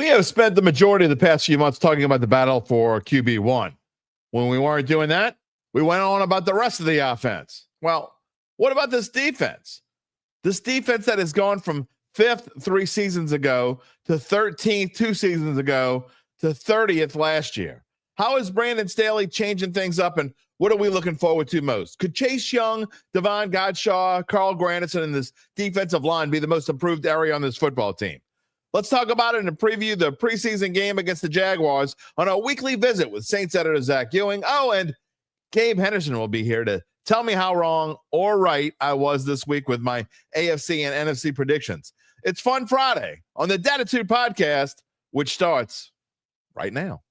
We have spent the majority of the past few months talking about the battle for QB1. When we weren't doing that, we went on about the rest of the offense. Well, what about this defense? This defense that has gone from 5th 3 seasons ago to 13th 2 seasons ago to 30th last year. How is Brandon Staley changing things up, and what are we looking forward to most? Could Chase Young, Devon Godshaw, Carl Granderson, and this defensive line be the most improved area on this football team? Let's talk about it and preview the preseason game against the Jaguars on a weekly visit with Saints editor Zach Ewing. Oh, and Gabe Henderson will be here to tell me how wrong or right I was this week with my AFC and NFC predictions. It's Fun Friday on the Dattitude podcast, which starts right now.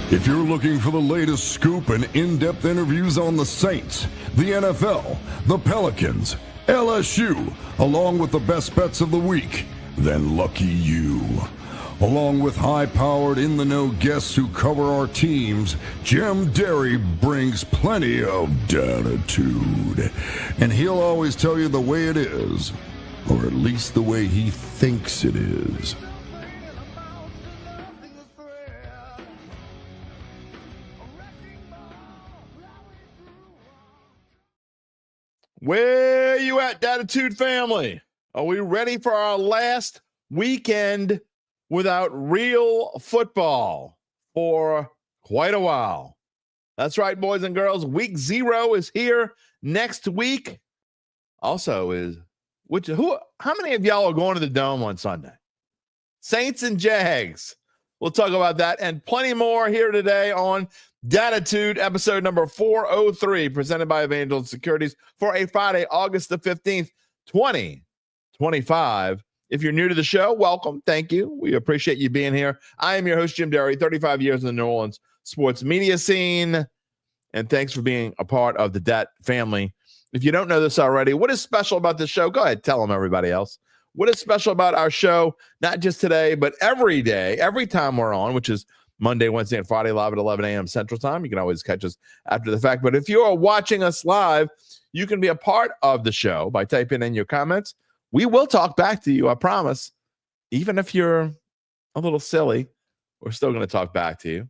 If you're looking for the latest scoop and in-depth interviews on the Saints, the NFL, the Pelicans, LSU, along with the best bets of the week, then lucky you. Along with high-powered, in-the-know guests who cover our teams, Jim Derry brings plenty of Dattitude. And he'll always tell you the way it is, or at least the way he thinks it is. Where you at, Dattitude family? Are we ready for our last weekend without real football for quite a while? That's right, boys and girls. Week 0 is here next week. Also how many of y'all are going to the Dome on Sunday? Saints and Jags. We'll talk about that and plenty more here today on Dattitude, episode number 403, presented by Evangeline Securities for a Friday, August the 15th, 2025. If you're new to the show, welcome. Thank you. We appreciate you being here. I am your host, Jim Derry, 35 years in the New Orleans sports media scene. And thanks for being a part of the Dat family. If you don't know this already, what is special about this show? Go ahead, tell them, everybody else. What is special about our show, not just today, but every day, every time we're on, which is Monday, Wednesday, and Friday, live at 11 a.m. Central Time. You can always catch us after the fact. But if you are watching us live, you can be a part of the show by typing in your comments. We will talk back to you, I promise. Even if you're a little silly, we're still going to talk back to you.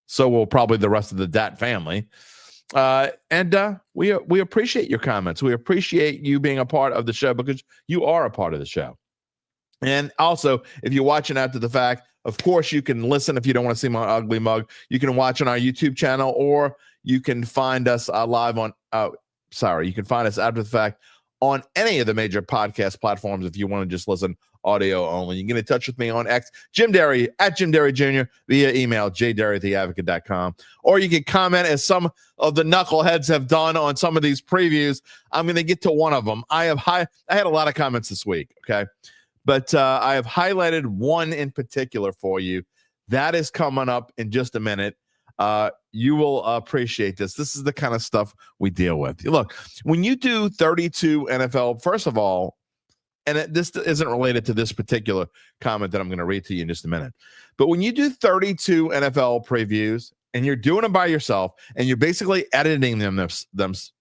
So will probably the rest of the Dat family. And we appreciate your comments. We appreciate you being a part of the show because you are a part of the show. And also, if you're watching after the fact, of course, you can listen if you don't want to see my ugly mug. You can watch on our YouTube channel, or you can find us live on, you can find us after the fact on any of the major podcast platforms if you want to just listen audio only. You can get in touch with me on X, Jim Derry, at Jim Derry Jr., via email, jderry@theadvocate.com. Or you can comment, as some of the knuckleheads have done on some of these previews. I'm going to get to one of them. I had a lot of comments this week, okay? But I have highlighted one in particular for you. That is coming up in just a minute. You will appreciate this. This is the kind of stuff we deal with. Look, when you do 32 NFL, first of all, and this isn't related to this particular comment that I'm going to read to you in just a minute, but when you do 32 NFL previews and you're doing them by yourself and you're basically editing them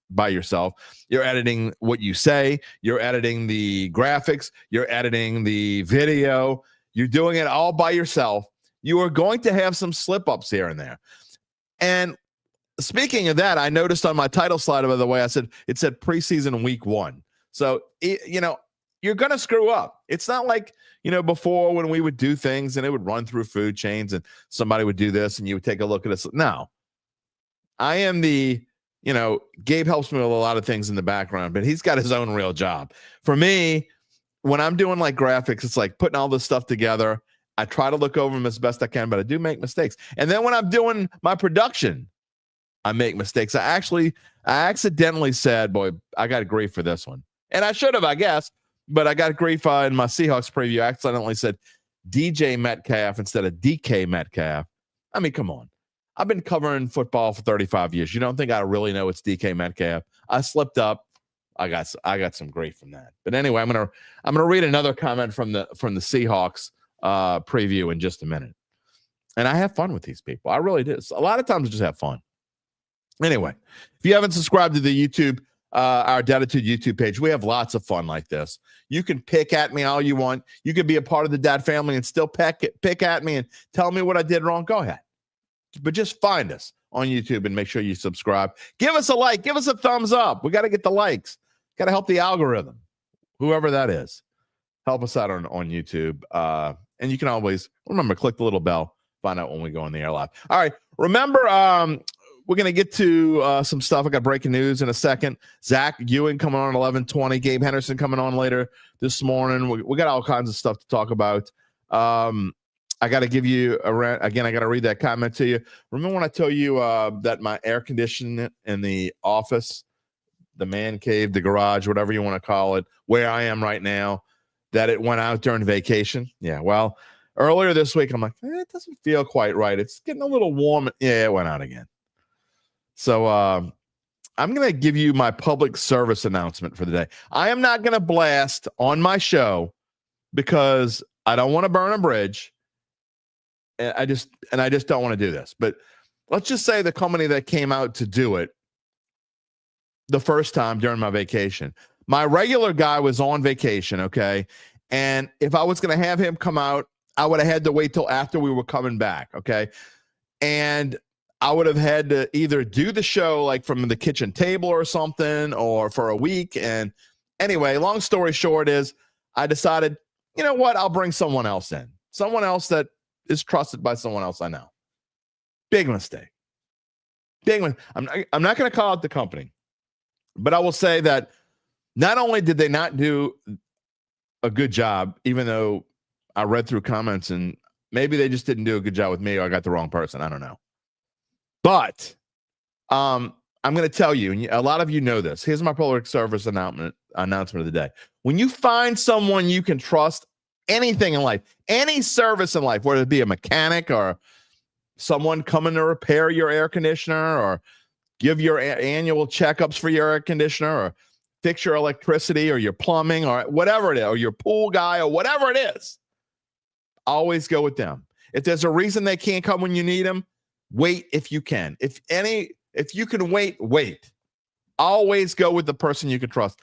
by yourself, you're editing what you say, you're editing the graphics, you're editing the video, you're doing it all by yourself, you are going to have some slip-ups here and there. And speaking of that, I noticed on my title slide, by the way, it said preseason week 1. So, you're going to screw up. It's not like, before when we would do things and it would run through food chains and somebody would do this and you would take a look at this. No, I am Gabe helps me with a lot of things in the background, but he's got his own real job. For me, when I'm doing like graphics, it's like putting all this stuff together. I try to look over them as best I can, but I do make mistakes. And then when I'm doing my production, I make mistakes. I accidentally said, boy, I got grief for this one. And I should have, I guess, but I got grief in my Seahawks preview. I accidentally said DJ Metcalf instead of DK Metcalf. I mean, come on. I've been covering football for 35 years. You don't think I really know it's DK Metcalf? I slipped up. I got some grief from that. But anyway, I'm gonna read another comment from the Seahawks preview in just a minute. And I have fun with these people. I really do. A lot of times I just have fun. Anyway, if you haven't subscribed to the YouTube our Dattitude YouTube page. We have lots of fun like this. You can pick at me all you want. You can be a part of the Dat family and still pick at me and tell me what I did wrong. Go ahead. But just find us on YouTube and make sure you subscribe. Give us a like. Give us a thumbs up. We got to get the likes. Got to help the algorithm, whoever that is. Help us out on YouTube. And you can always, remember, click the little bell. Find out when we go on the air live. All right. Remember, we're going to get to some stuff. I got breaking news in a second. Zach Ewing coming on 11:20. Gabe Henderson coming on later this morning. We got all kinds of stuff to talk about. I got to give you again, I got to read that comment to you. Remember when I told you that my air conditioning in the office, the man cave, the garage, whatever you want to call it, where I am right now, that it went out during vacation? Yeah, well, earlier this week, I'm like, it doesn't feel quite right. It's getting a little warm. Yeah, it went out again. So I'm going to give you my public service announcement for the day. I am not going to blast on my show because I don't want to burn a bridge. And I just don't want to do this. But let's just say the company that came out to do it the first time during my vacation, my regular guy was on vacation, okay? And if I was going to have him come out, I would have had to wait till after we were coming back, okay? And I would have had to either do the show like from the kitchen table or something, or for a week. And anyway, long story short is I decided, you know what? I'll bring someone else in. Someone else that is trusted by someone else I know. Big mistake. I'm not going to call out the company, but I will say that not only did they not do a good job, even though I read through comments and maybe they just didn't do a good job with me, or I got the wrong person. I don't know. But I'm going to tell you, and a lot of you know this. Here's my public service announcement of the day. When you find someone you can trust, anything in life, any service in life, whether it be a mechanic or someone coming to repair your air conditioner or give your annual checkups for your air conditioner or fix your electricity or your plumbing or whatever it is, or your pool guy or whatever it is, always go with them. If there's a reason they can't come when you need them, wait if you can. If you can wait. Always go with the person you can trust.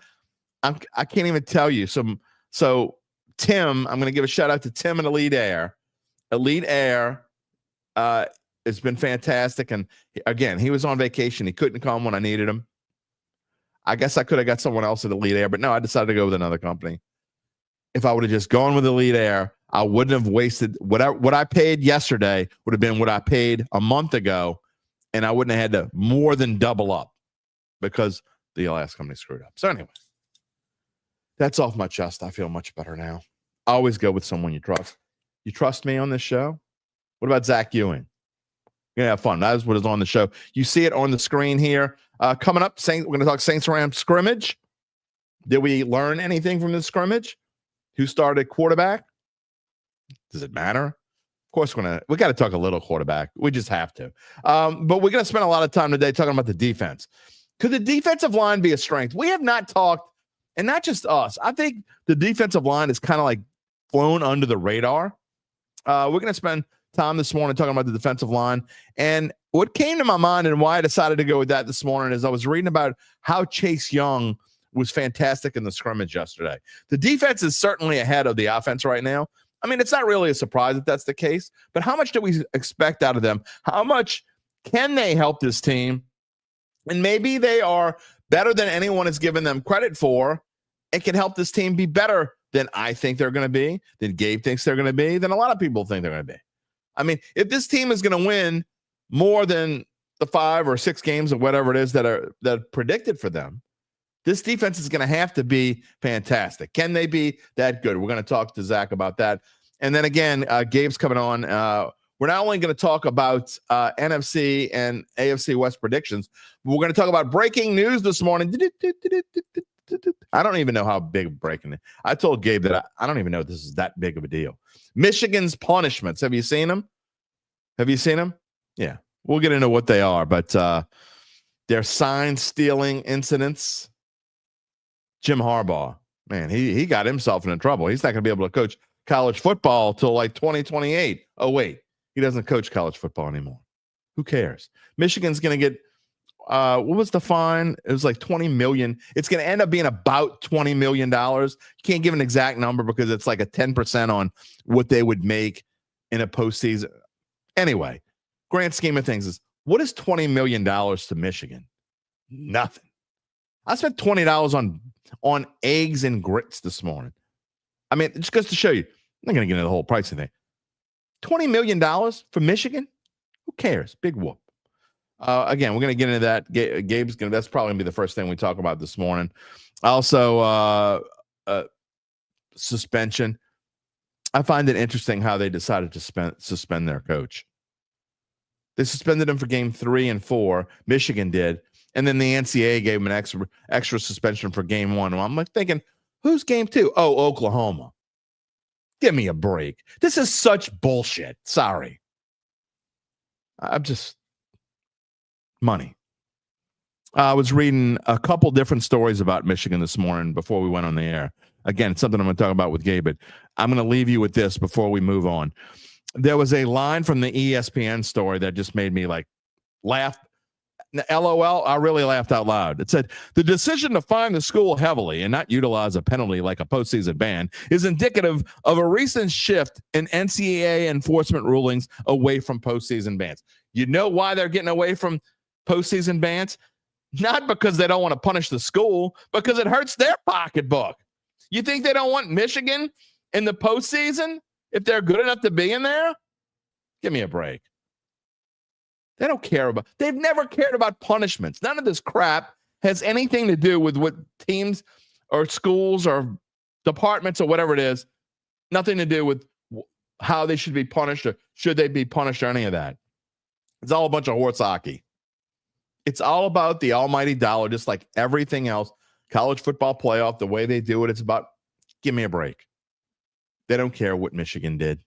I can't even tell you. So Tim, I'm going to give a shout out to Tim and Elite Air. Elite Air has been fantastic. And again, he was on vacation. He couldn't come when I needed him. I guess I could have got someone else at Elite Air, but no, I decided to go with another company. If I would have just gone with Elite Air, I wouldn't have wasted what I paid yesterday would have been what I paid a month ago, and I wouldn't have had to more than double up because the last company screwed up. So anyway, that's off my chest. I feel much better now. Always go with someone you trust. You trust me on this show? What about Zach Ewing? We're going to have fun. That is what is on the show. You see it on the screen here. Coming up, we're going to talk Saints-Rams scrimmage. Did we learn anything from the scrimmage? Who started quarterback? Does it matter? Of course, we got to talk a little quarterback. We just have to. But we're going to spend a lot of time today talking about the defense. Could the defensive line be a strength? We have not talked, and not just us. I think the defensive line is kind of like flown under the radar. We're going to spend time this morning talking about the defensive line. And what came to my mind and why I decided to go with that this morning is I was reading about how Chase Young was fantastic in the scrimmage yesterday. The defense is certainly ahead of the offense right now. I mean, it's not really a surprise that that's the case, but how much do we expect out of them? How much can they help this team? And maybe they are better than anyone has given them credit for and can help this team be better than I think they're going to be, than Gabe thinks they're going to be, than a lot of people think they're going to be. I mean, if this team is going to win more than the 5 or 6 games or whatever it is that are predicted for them, this defense is going to have to be fantastic. Can they be that good? We're going to talk to Zach about that. And then again, Gabe's coming on. We're not only going to talk about NFC and AFC West predictions, but we're going to talk about breaking news this morning. I don't even know how big breaking it. I told Gabe that I don't even know if this is that big of a deal. Michigan's punishments. Have you seen them? Yeah. We'll get into what they are, but their sign stealing incidents. Jim Harbaugh, man, he got himself into trouble. He's not going to be able to coach college football till like 2028. Oh, wait, he doesn't coach college football anymore. Who cares? Michigan's going to get What was the fine? It was like $20 million. It's going to end up being about $20 million. Can't give an exact number because it's like a 10% on what they would make in a postseason. Anyway, grand scheme of things is, what is $20 million to Michigan? Nothing. I spent $20 on eggs and grits this morning. I mean, it just goes to show you, I'm not going to get into the whole pricing thing. $20 million for Michigan? Who cares? Big whoop. Again, we're going to get into that. Gabe's going to, that's probably going to be the first thing we talk about this morning. Also, suspension. I find it interesting how they decided to suspend their coach. They suspended him for game 3 and 4. Michigan did. And then the NCAA gave him an extra suspension for game 1. I'm like thinking, who's game 2? Oh, Oklahoma. Give me a break. This is such bullshit. Sorry. I'm just money. I was reading a couple different stories about Michigan this morning before we went on the air. Again, it's something I'm going to talk about with Gabe, but I'm going to leave you with this before we move on. There was a line from the ESPN story that just made me like laugh. LOL, I really laughed out loud. It said, the decision to fine the school heavily and not utilize a penalty like a postseason ban is indicative of a recent shift in NCAA enforcement rulings away from postseason bans. You know why they're getting away from postseason bans? Not because they don't want to punish the school, because it hurts their pocketbook. You think they don't want Michigan in the postseason if they're good enough to be in there? Give me a break. They don't care about, they've never cared about punishments. None of this crap has anything to do with what teams or schools or departments or whatever it is. Nothing to do with how they should be punished or should they be punished or any of that. It's all a bunch of horse hockey. It's all about the almighty dollar, just like everything else. College football playoff, the way they do it, it's about, give me a break. They don't care what Michigan did.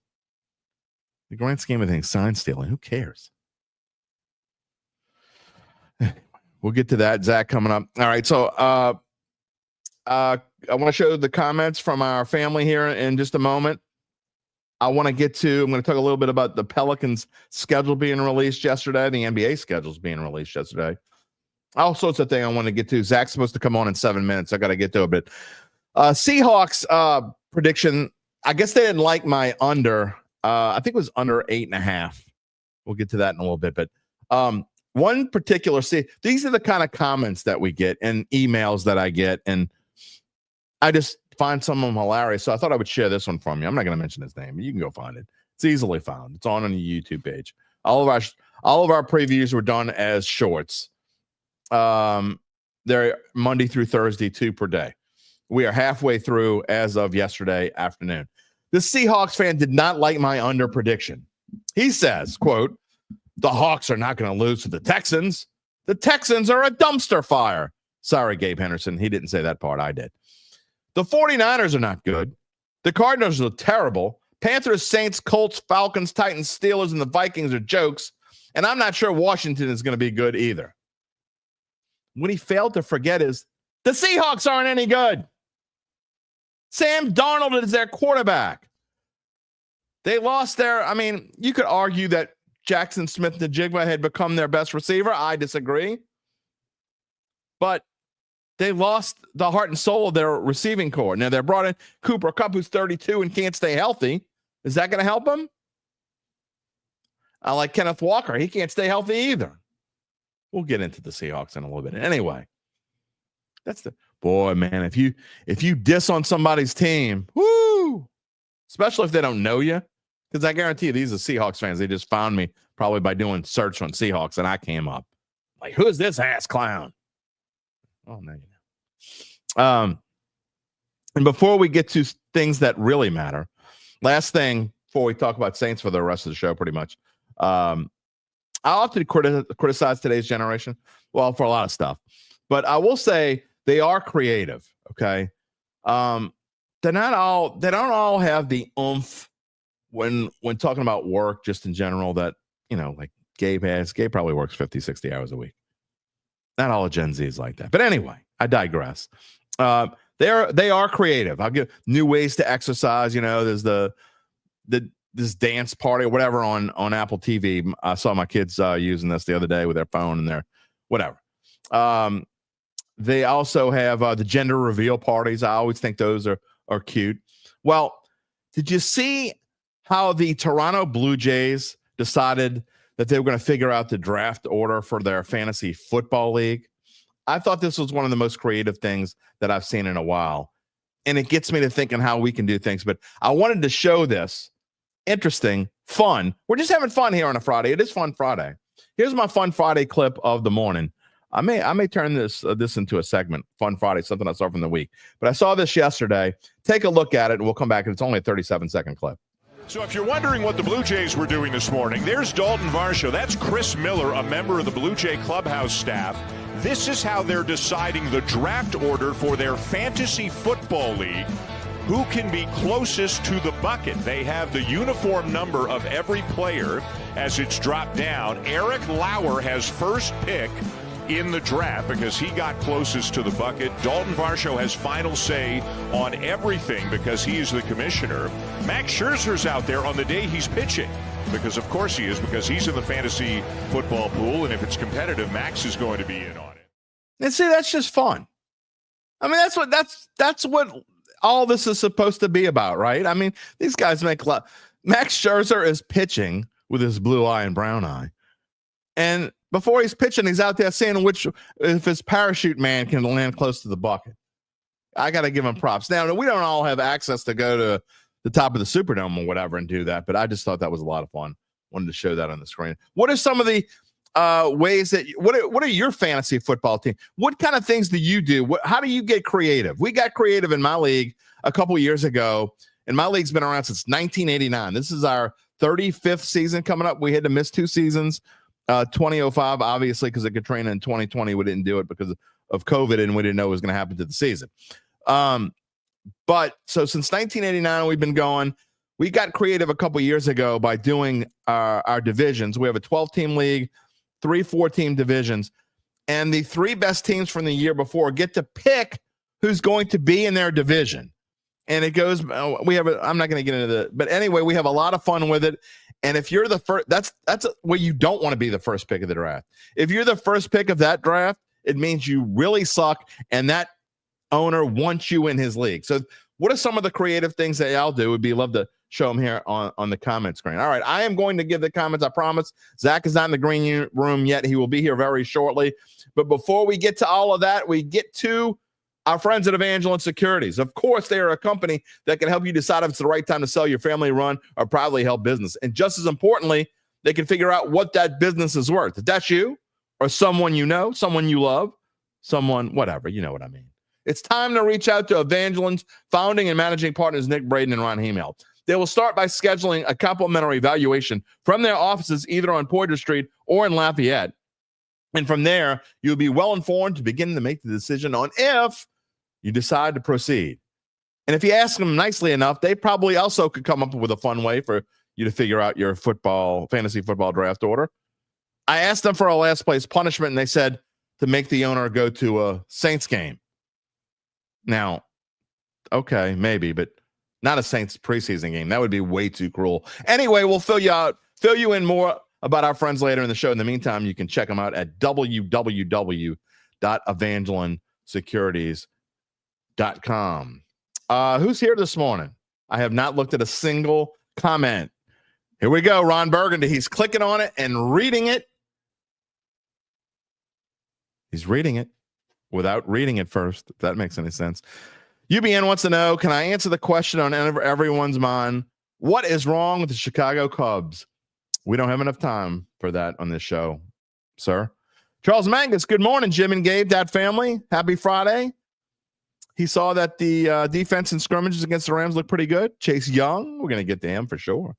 The grand scheme of things, sign stealing, who cares? We'll get to that, Zach, coming up. All right, so I want to show the comments from our family here in just a moment. I'm going to talk a little bit about the Pelicans' schedule being released yesterday, the NBA schedule's being released yesterday. All sorts of things I want to get to. Zach's supposed to come on in 7 minutes. I got to get to it. But Seahawks prediction, I guess they didn't like my under. I think it was under 8.5. We'll get to that in a little bit. But one particular, these are the kind of comments that we get and emails that I get. And I just find some of them hilarious. So I thought I would share this one from you. I'm not going to mention his name. You can go find it. It's easily found. It's on the YouTube page. All of our previews were done as shorts. They're Monday through Thursday, 2 per day. We are halfway through as of yesterday afternoon. This Seahawks fan did not like my under prediction. He says, quote, the Hawks are not going to lose to the Texans. The Texans are a dumpster fire. Sorry, Gabe Henderson. He didn't say that part. I did. The 49ers are not good. The Cardinals are terrible. Panthers, Saints, Colts, Falcons, Titans, Steelers, and the Vikings are jokes. And I'm not sure Washington is going to be good either. What he failed to forget is the Seahawks aren't any good. Sam Darnold is their quarterback. They lost you could argue that Jackson Smith-Njigba had become their best receiver. I disagree. But they lost the heart and soul of their receiving core. Now, they brought in Cooper Kupp, who's 32 and can't stay healthy. Is that going to help him? I like Kenneth Walker. He can't stay healthy either. We'll get into the Seahawks in a little bit. Anyway, man, if you diss on somebody's team, whoo, especially if they don't know you, because I guarantee you these are Seahawks fans. They just found me probably by doing search on Seahawks, and I came up. Like, who's this ass clown? Oh, no, you know. And before we get to things that really matter, last thing before we talk about Saints for the rest of the show, pretty much. I often criticize today's generation, well, for a lot of stuff, but I will say they are creative. Okay, they don't all have the oomph when talking about work, just in general, that like Gabe has. Gabe probably works 50, 60 hours a week. Not all of Gen Z is like that, but anyway, I digress. They are creative. I'll give new ways to exercise. There's this dance party or whatever on Apple TV. I saw my kids using this the other day with their phone and their whatever. They also have the gender reveal parties. I always think those are cute. Well, did you see how the Toronto Blue Jays decided that they were going to figure out the draft order for their fantasy football league? I thought this was one of the most creative things that I've seen in a while. And it gets me to thinking how we can do things. But I wanted to show this. Interesting, fun. We're just having fun here on a Friday. It is Fun Friday. Here's my Fun Friday clip of the morning. I may turn this into a segment, Fun Friday, something I saw from the week. But I saw this yesterday. Take a look at it, and we'll come back. And it's only a 37-second clip. So if you're wondering what the Blue Jays were doing this morning, there's Dalton Varsho. That's Chris Miller, a member of the Blue Jay clubhouse staff. This is how they're deciding the draft order for their fantasy football league. Who can be closest to the bucket? They have the uniform number of every player as it's dropped down. Eric Lauer has first pick in the draft because he got closest to the bucket. Dalton Varsho has final say on everything because he is the commissioner. Max Scherzer's out there on the day he's pitching because of course he is, because he's in the fantasy football pool, and if it's competitive, Max is going to be in on it. And see, that's just fun. I mean, that's what all this is supposed to be about, right? I mean, these guys make a lot. Max Scherzer is pitching with his blue eye and brown eye. And before he's pitching, he's out there saying if his parachute man can land close to the bucket. I got to give him props. Now, we don't all have access to go to the top of the Superdome or whatever and do that, but I just thought that was a lot of fun. Wanted to show that on the screen. What are some of the ways that what are your fantasy football team? What kind of things do you do? How do you get creative? We got creative in my league a couple years ago, and my league's been around since 1989. This is our 35th season coming up. We had to miss 2 seasons. 2005, obviously, because of Katrina. In 2020, we didn't do it because of COVID, and we didn't know what was going to happen to the season. But so since 1989, we've been going. We got creative a couple years ago by doing our divisions. We have a 12-team league, 3 4-team divisions, and the 3 best teams from the year before get to pick who's going to be in their division. And it goes. I'm not going to get into the. But anyway, we have a lot of fun with it. And if you're the first, that's where you don't want to be the first pick of the draft. If you're the first pick of that draft, it means you really suck, and that owner wants you in his league. So what are some of the creative things that y'all do? Would be love to show them here on the comment screen. All right, I am going to give the comments, I promise. Zach is not in the green room yet. He will be here very shortly. But before we get to all of that, we get to our friends at Evangeline Securities. Of course, they are a company that can help you decide if it's the right time to sell your family-run or privately held business. And just as importantly, they can figure out what that business is worth. If that's you or someone you know, someone you love, someone, whatever, you know what I mean. It's time to reach out to Evangeline's founding and managing partners, Nick Braden and Ron Hemel. They will start by scheduling a complimentary evaluation from their offices either on Poydras Street or in Lafayette. And from there, you'll be well-informed to begin to make the decision on if you decide to proceed. And if you ask them nicely enough, they probably also could come up with a fun way for you to figure out your fantasy football draft order. I asked them for a last place punishment, and they said to make the owner go to a Saints game. Now, okay, maybe, but not a Saints preseason game. That would be way too cruel. Anyway, we'll fill you in more about our friends later in the show. In the meantime, you can check them out at www.evangelinesecurities.com. Who's here this morning? I have not looked at a single comment. Here we go. Ron Burgundy. He's clicking on it and reading it. He's reading it without reading it first, if that makes any sense. UBN wants to know, can I answer the question on everyone's mind? What is wrong with the Chicago Cubs? We don't have enough time for that on this show, sir. Charles Mangus, good morning, Jim and Gabe, that family. Happy Friday. He saw that the defense and scrimmages against the Rams look pretty good. Chase Young, we're going to get to him for sure.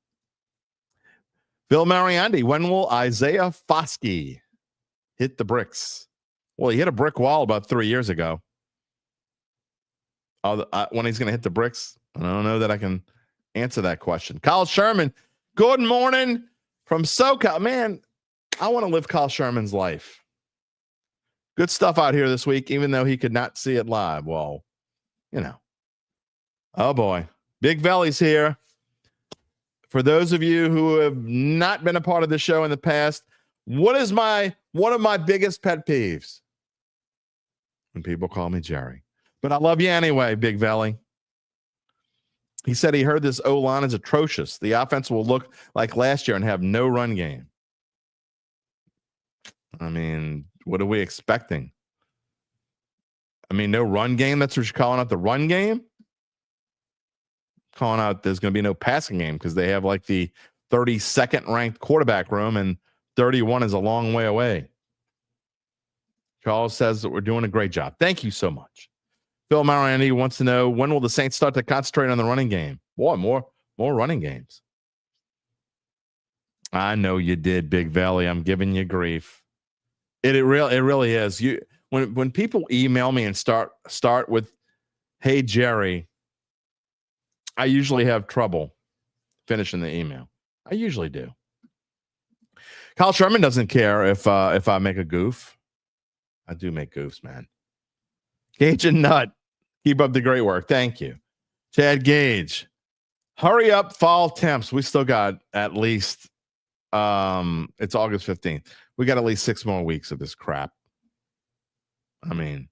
Bill Mariandi, when will Isaiah Foskey hit the bricks? Well, he hit a brick wall about 3 years ago. When he's going to hit the bricks, I don't know that I can answer that question. Kyle Sherman, good morning from SoCal. Man, I want to live Kyle Sherman's life. Good stuff out here this week, even though he could not see it live. Well, you know. Oh, boy. Big Valley's here. For those of you who have not been a part of the show in the past, what is one of my biggest pet peeves? when people call me Jerry. But I love you anyway, Big Valley. He said he heard this O-line is atrocious. The offense will look like last year and have no run game. I mean, what are we expecting? I mean, no run game? That's what you're calling out the run game? Calling out there's going to be no passing game because they have like the 32nd ranked quarterback room and 31 is a long way away. Charles says that we're doing a great job. Thank you so much. Phil Mariani wants to know, when will the Saints start to concentrate on the running game? Boy, more running games. I know you did, Big Valley. I'm giving you grief. It really is. When people email me and start with, "Hey Jerry," I usually have trouble finishing the email. I usually do. Kyle Sherman doesn't care if I make a goof. I do make goofs, man. Gage and Nut, keep up the great work. Thank you. Chad Gage, hurry up, fall temps. We still got at least, it's August 15th. We got at least 6 more weeks of this crap. I mean,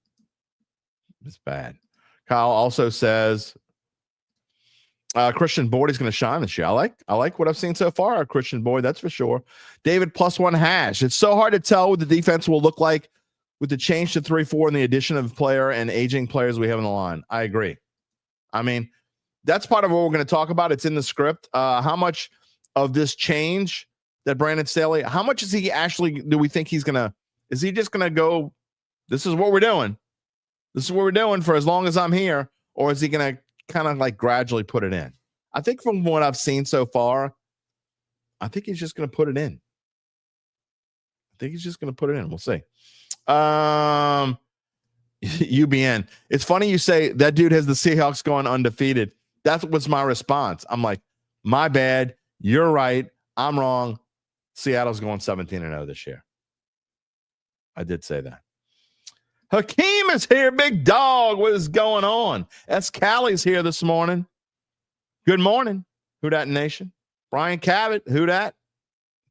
it's bad. Kyle also says, Christian Boyd is going to shine this year. I like what I've seen so far. Christian Boyd, that's for sure. David +1 hash. It's so hard to tell what the defense will look like with the change to 3-4 and the addition of player and aging players we have in the line. I agree. I mean, that's part of what we're going to talk about. It's in the script. How much of this change that Brandon Staley, how much is he actually, do we think he's going to, is he just going to go, this is what we're doing. This is what we're doing for as long as I'm here. Or is he going to kind of like gradually put it in? I think from what I've seen so far, I think he's just going to put it in. We'll see. UBN. It's funny you say that dude has the Seahawks going undefeated. That was my response. I'm like, my bad. You're right. I'm wrong. Seattle's going 17-0 this year. I did say that. Hakeem is here, big dog. What is going on? S. Callie's here this morning. Good morning, Who Dat Nation. Brian Cabot, who dat?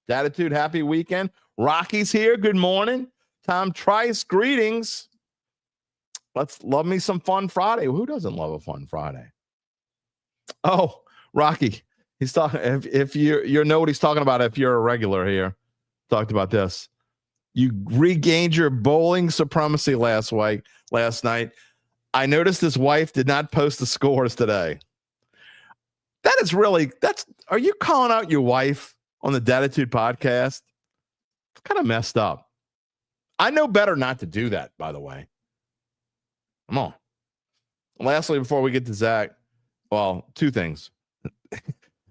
Dattitude, happy weekend. Rocky's here. Good morning. Tom Trice, greetings. Let's love me some Fun Friday. Who doesn't love a Fun Friday? Oh, Rocky. He's talking. If you know what he's talking about, if you're a regular here, talked about this. You regained your bowling supremacy last night. I noticed his wife did not post the scores today. Are you calling out your wife on the Dattitude podcast? It's kind of messed up. I know better not to do that, by the way. Come on. Lastly, before we get to Zach, well, 2 things.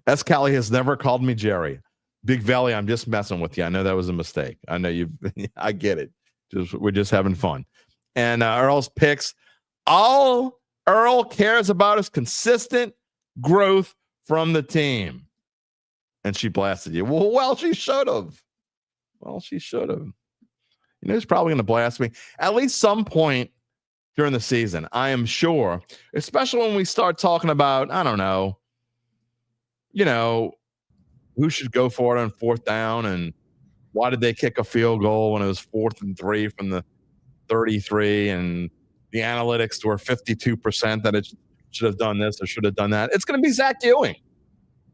S. Callie has never called me Jerry. Big Valley, I'm just messing with you. I know that was a mistake. I know you. I get it. We're just having fun. And Earl's picks. All Earl cares about is consistent growth from the team. And she blasted you. Well, she should have. You know, he's probably going to blast me at least some point during the season. I am sure, especially when we start talking about, I don't know, who should go for it on 4th down and why did they kick a field goal when it was 4th and 3 from the 33 and the analytics were 52% that it should have done this or should have done that. It's going to be Zach Ewing.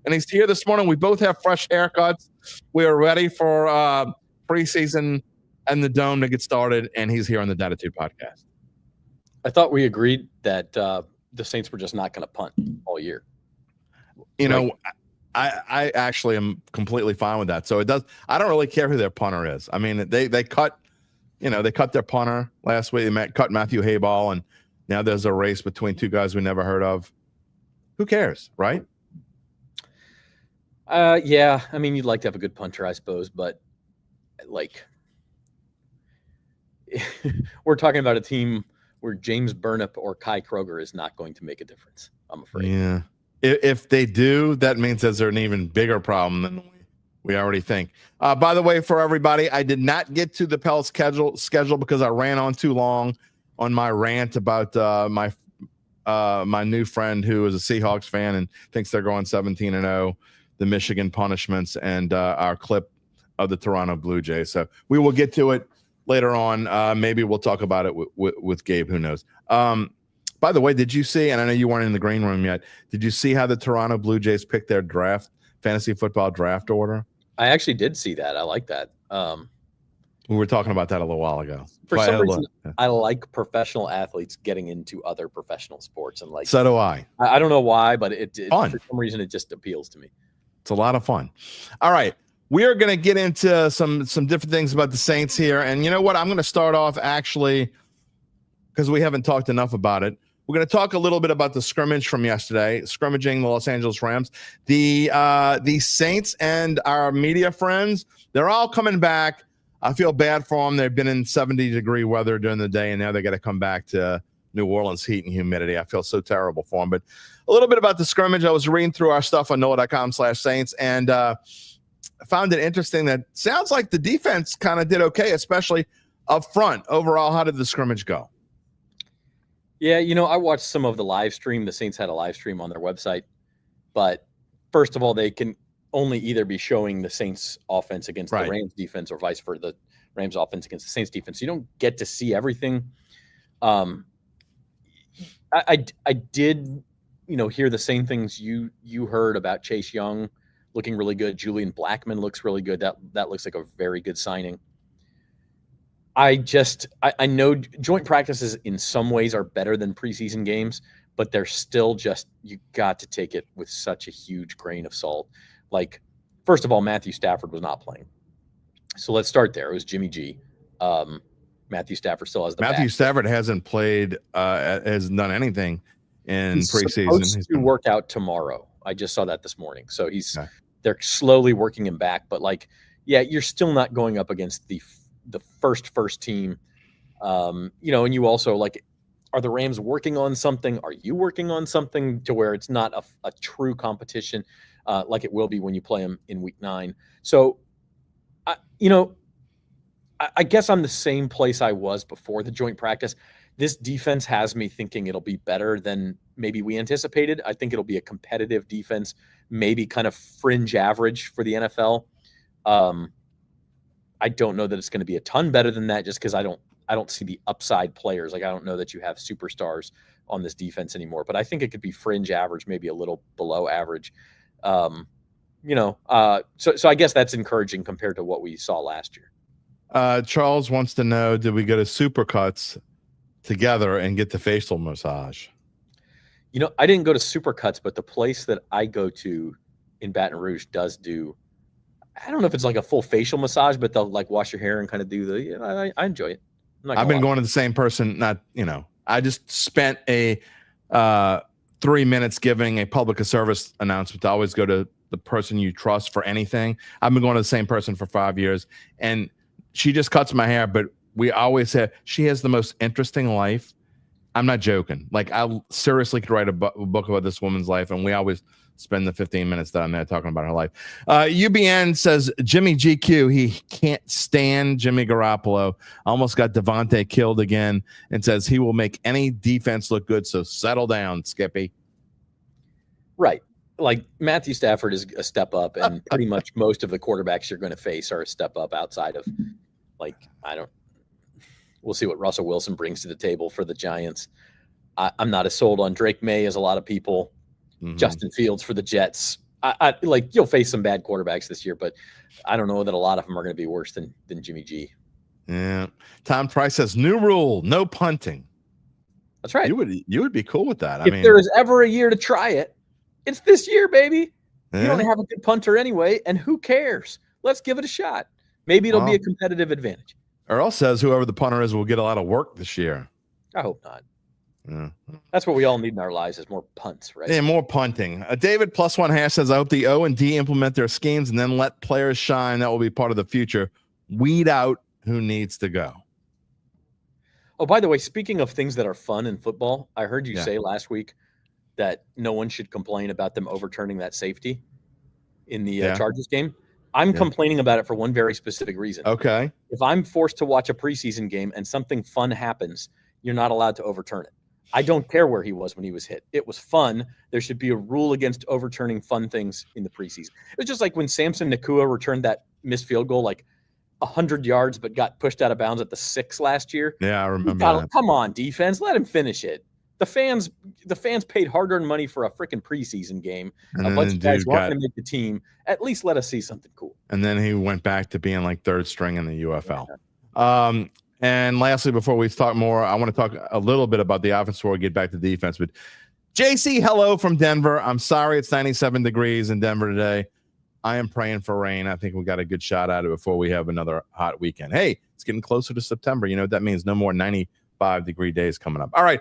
And he's here this morning. We both have fresh haircuts. We are ready for preseason and the Dome to get started, and he's here on the Dattitude podcast. I thought we agreed that the Saints were just not going to punt all year. I actually am completely fine with that. So it does. I don't really care who their punter is. I mean, they cut their punter last week. They cut Matthew Hayball, and now there's a race between 2 guys we never heard of. Who cares, right? Yeah. I mean, you'd like to have a good punter, I suppose, but like we're talking about a team where James Burnip or Kai Kroger is not going to make a difference, I'm afraid. Yeah. If they do, that means there's an even bigger problem than we already think. By the way, for everybody, I did not get to the Pels schedule because I ran on too long on my rant about my new friend who is a Seahawks fan and thinks they're going 17-0, the Michigan punishments, and our clip of the Toronto Blue Jays. So we will get to it later on. Maybe we'll talk about it with Gabe. Who knows? By the way, did you see, and I know you weren't in the green room yet, did you see how the Toronto Blue Jays picked their fantasy football draft order? I actually did see that. I like that. We were talking about that a little while ago. For some reason, I like professional athletes getting into other professional sports. And so do I. I don't know why, but it fun. For some reason, it just appeals to me. It's a lot of fun. All right. We are going to get into some different things about the Saints here. And you know what? I'm going to start off actually because we haven't talked enough about it. We're going to talk a little bit about the scrimmage from yesterday, scrimmaging the Los Angeles Rams. The Saints and our media friends, they're all coming back. I feel bad for them. They've been in 70-degree weather during the day, and now they got to come back to New Orleans heat and humidity. I feel so terrible for them. But a little bit about the scrimmage. I was reading through our stuff on NOLA.com/Saints, and I found it interesting that sounds like the defense kind of did okay, especially up front. Overall, how did the scrimmage go? Yeah, I watched some of the live stream. The Saints had a live stream on their website. But first of all, they can only either be showing the Saints offense against the Rams defense or vice versa, the Rams offense against the Saints defense. You don't get to see everything. I did, hear the same things you heard about Chase Young looking really good. Julian Blackmon looks really good. That looks like a very good signing. I know joint practices in some ways are better than preseason games, but they're still you got to take it with such a huge grain of salt. Like, first of all, Matthew Stafford was not playing. So let's start there. It was Jimmy G. Matthew Stafford still has the Matthew back. Stafford hasn't played, hasn't done anything in preseason. He's supposed to work out tomorrow. I just saw that this morning. So they're slowly working him back. But you're still not going up against the first team. And you also are the Rams working on something? Are you working on something to where it's not a true competition like it will be when you play them in week 9? So, I guess I'm the same place I was before the joint practice. This defense has me thinking it'll be better than maybe we anticipated. I think it'll be a competitive defense, maybe kind of fringe average for the NFL. I don't know that it's going to be a ton better than that just because I don't see the upside players. I don't know that you have superstars on this defense anymore, but I think it could be fringe average, maybe a little below average. So I guess that's encouraging compared to what we saw last year. Charles wants to know, did we go to Supercuts together and get the facial massage? I didn't go to Supercuts, but the place that I go to in Baton Rouge does do, I don't know if it's like a full facial massage, but they'll wash your hair and kind of do I enjoy it. I've been going to the same person, I just spent a 3 minutes giving a public service announcement to always go to the person you trust for anything. I've been going to the same person for 5 years, and she just cuts my hair, but we always say she has the most interesting life. I'm not joking. I seriously could write a book about this woman's life, and we always spend the 15 minutes that I'm there talking about her life. UBN says Jimmy GQ, he can't stand Jimmy Garoppolo. Almost got Devontae killed again, and says he will make any defense look good, so settle down, Skippy. Right. Matthew Stafford is a step up, and pretty much most of the quarterbacks you're going to face are a step up outside of, we'll see what Russell Wilson brings to the table for the Giants. I'm not as sold on Drake May as a lot of people. Mm-hmm. Justin Fields for the Jets. You'll face some bad quarterbacks this year, but I don't know that a lot of them are going to be worse than Jimmy G. Yeah. Tom Price says new rule, no punting. That's right. You would be cool with that. If there is ever a year to try it, it's this year, baby. Yeah. You don't have a good punter anyway, and who cares? Let's give it a shot. Maybe it'll be a competitive advantage. Earl says whoever the punter is will get a lot of work this year. I hope not. Yeah. That's what we all need in our lives is more punts, right? Yeah, more punting. David +1 says, I hope the O&D implement their schemes and then let players shine. That will be part of the future. Weed out who needs to go. Oh, by the way, speaking of things that are fun in football, I heard you say last week that no one should complain about them overturning that safety in the Chargers game. I'm complaining about it for one very specific reason. Okay. If I'm forced to watch a preseason game and something fun happens, you're not allowed to overturn it. I don't care where he was when he was hit. It was fun. There should be a rule against overturning fun things in the preseason. It was just like when Samson Nakua returned that missed field goal. 100 yards, but got pushed out of bounds at the 6 last year. Yeah, I remember that. Come on, defense, let him finish it. The fans paid hard-earned money for a freaking preseason game. And a then bunch the of guys dude who aren't going to make the team. At least let us see something cool. And then he went back to being like third string in the UFL. Yeah. And lastly, before we talk more, I want to talk a little bit about the offense before we get back to defense. But JC, hello from Denver. I'm sorry it's 97 degrees in Denver today. I am praying for rain. I think we got a good shot at it before we have another hot weekend. Hey, it's getting closer to September. You know what that means? No more 95-degree days coming up. All right.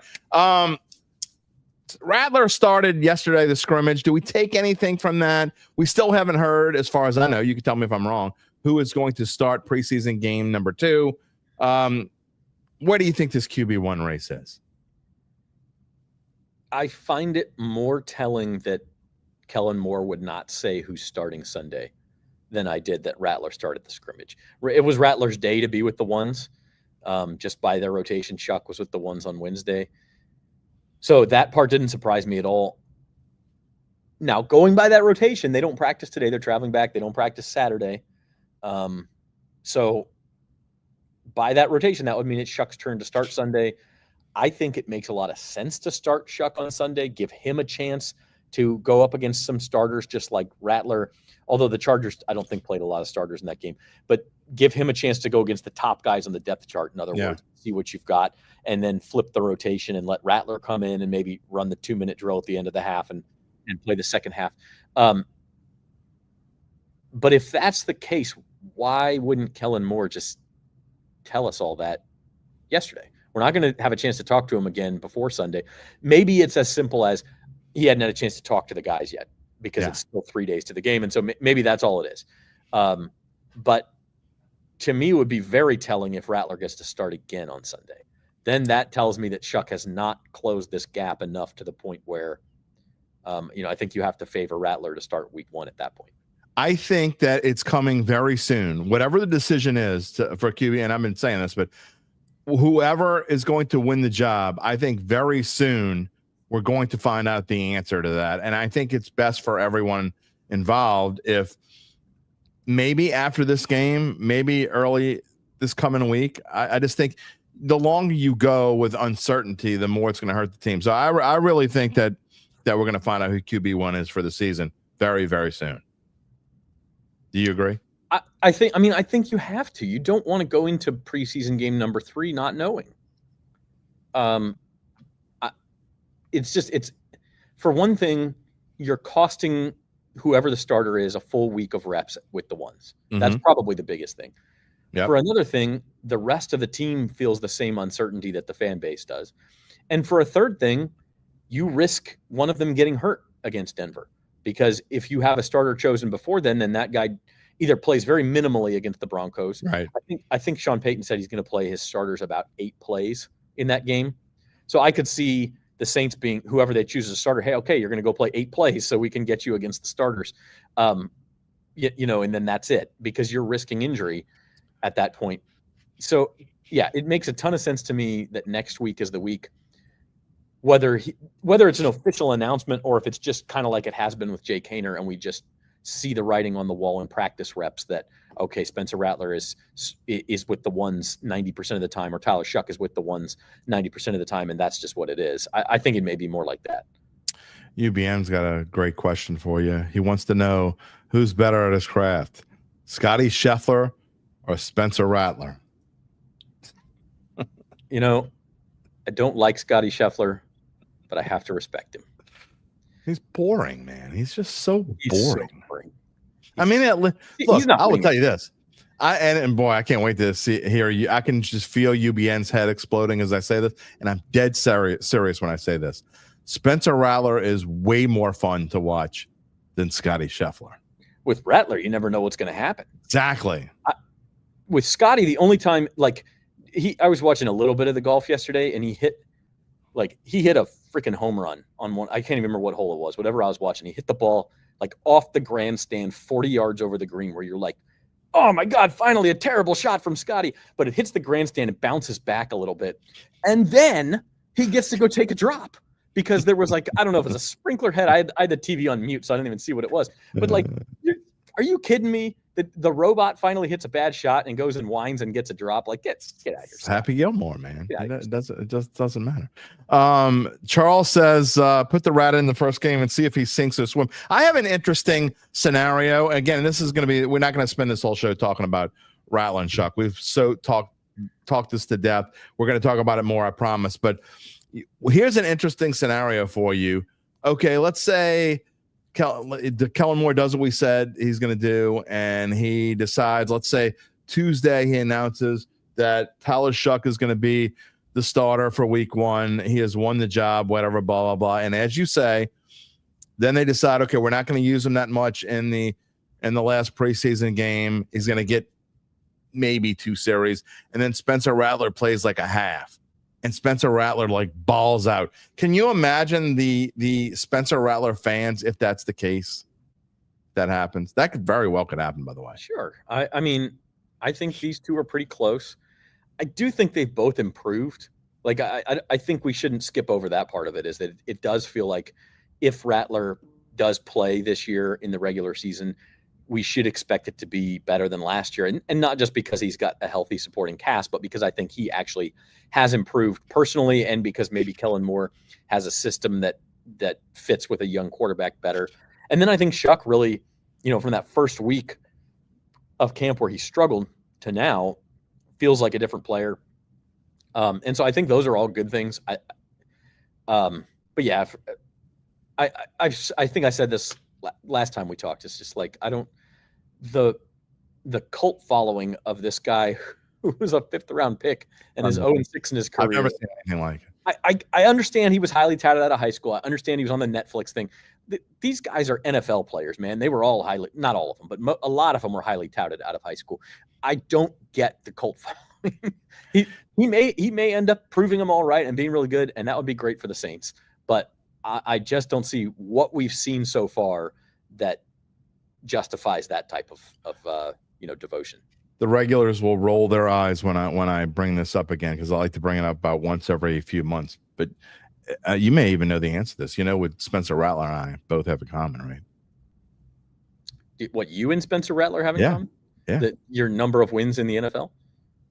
Rattler started yesterday, the scrimmage. Do we take anything from that? We still haven't heard, as far as I know, you can tell me if I'm wrong, who is going to start preseason game number 2. Where do you think this QB1 race is? I find it more telling that Kellen Moore would not say who's starting Sunday than I did that Rattler started the scrimmage. It was Rattler's day to be with the ones, just by their rotation. Shuck was with the ones on Wednesday. So that part didn't surprise me at all. Now, going by that rotation, they don't practice today. They're traveling back. They don't practice Saturday. So by that rotation, that would mean it's Shuck's turn to start Sunday. I think it makes a lot of sense to start Shuck on Sunday, give him a chance to go up against some starters just like Rattler, although the Chargers, I don't think, played a lot of starters in that game, but give him a chance to go against the top guys on the depth chart, in other words, see what you've got, and then flip the rotation and let Rattler come in and maybe run the 2-minute drill at the end of the half and play the second half. But if that's the case, why wouldn't Kellen Moore just tell us all that yesterday? We're not going to have a chance to talk to him again before Sunday. Maybe it's as simple as he hadn't had a chance to talk to the guys yet because it's still 3 days to the game. And so maybe that's all it is. But to me, it would be very telling if Rattler gets to start again on Sunday. Then that tells me that Shuck has not closed this gap enough to the point where, I think you have to favor Rattler to start week 1 at that point. I think that it's coming very soon. Whatever the decision is for QB, and I've been saying this, but whoever is going to win the job, I think very soon we're going to find out the answer to that. And I think it's best for everyone involved if maybe after this game, maybe early this coming week, I just think the longer you go with uncertainty, the more it's going to hurt the team. So I really think that we're going to find out who QB1 is for the season very, very soon. Do you agree? I think you have to. You don't want to go into preseason game number 3 not knowing. It's for one thing, you're costing whoever the starter is a full week of reps with the ones. Mm-hmm. That's probably the biggest thing. Yep. For another thing, the rest of the team feels the same uncertainty that the fan base does. And for a third thing, you risk one of them getting hurt against Denver, because if you have a starter chosen before then that guy either plays very minimally against the Broncos. Right. I think Sean Payton said he's going to play his starters about 8 plays in that game. So I could see the Saints being whoever they choose as a starter. Hey, okay, you're going to go play 8 plays so we can get you against the starters. And then that's it, because you're risking injury at that point. So yeah, it makes a ton of sense to me that next week is the week, whether it's an official announcement or if it's just kind of like it has been with Jake Haener and we just see the writing on the wall in practice reps that, okay, Spencer Rattler is with the ones 90% of the time, or Tyler Shuck is with the ones 90% of the time, and that's just what it is. I think it may be more like that. UBM's got a great question for you. He wants to know who's better at his craft, Scotty Scheffler or Spencer Rattler? I don't like Scotty Scheffler, but I have to respect him. He's boring, man. He's just so boring. So boring. I mean, look, I will tell you this. I can't wait to hear you. I can just feel UBN's head exploding as I say this, and I'm dead serious when I say this. Spencer Rattler is way more fun to watch than Scotty Scheffler. With Rattler, you never know what's going to happen. Exactly. With Scotty, the only time, I was watching a little bit of the golf yesterday, and he hit a freaking home run on one. I can't even remember what hole it was. Whatever I was watching, he hit the ball off the grandstand, 40 yards over the green, where you're like, oh my God, finally a terrible shot from Scotty. But it hits the grandstand and bounces back a little bit. And then he gets to go take a drop because there was I don't know if it was a sprinkler head. I had the TV on mute, so I didn't even see what it was. But are you kidding me the robot finally hits a bad shot and goes and whines and gets a drop. Like, get out of here. Happy Gilmore, man. It just doesn't matter. Charles says, put the rat in the first game and see if he sinks or swim. I have an interesting scenario. Again, this is going to be, we're not going to spend this whole show talking about Rattler and Shuck. We've talked this to death. We're going to talk about it more, I promise. But here's an interesting scenario for you. Okay, let's say Kellen Moore does what we said he's going to do, and he decides, let's say Tuesday, he announces that Tyler Shuck is going to be the starter for week 1. He has won the job, whatever, blah, blah, blah. And as you say, then they decide, okay, we're not going to use him that much in the last preseason game. He's going to get maybe 2 series. And then Spencer Rattler plays like a half. And Spencer Rattler like balls out. Can you imagine the Spencer Rattler fans if that's the case? That happens. That could very well could happen, by the way. Sure. I mean, I think these two are pretty close. I do think they've both improved. Like, I think we shouldn't skip over that part of it, is that it does feel like if Rattler does play this year in the regular season, we should expect it to be better than last year. And not just because he's got a healthy supporting cast, but because I think he actually has improved personally, and because maybe Kellen Moore has a system that fits with a young quarterback better. And then I think Shuck really, from that first week of camp where he struggled to now, feels like a different player. And so I think those are all good things. But yeah, I think I said this last time we talked. It's just like, the cult following of this guy who was a 5th round pick and is 0-6 in his career. I've never seen anything like it. I understand he was highly touted out of high school. I understand he was on the Netflix thing. These guys are NFL players, man. They were all not all of them, but a lot of them were highly touted out of high school. I don't get the cult following. he may end up proving them all right and being really good, and that would be great for the Saints. But I just don't see what we've seen so far that justifies that type of devotion. The regulars will roll their eyes when I bring this up again, because I like to bring it up about once every few months. But you may even know the answer to this. What Spencer Rattler and I both have in common, right? What you and Spencer Rattler have in common? Yeah. That your number of wins in the NFL?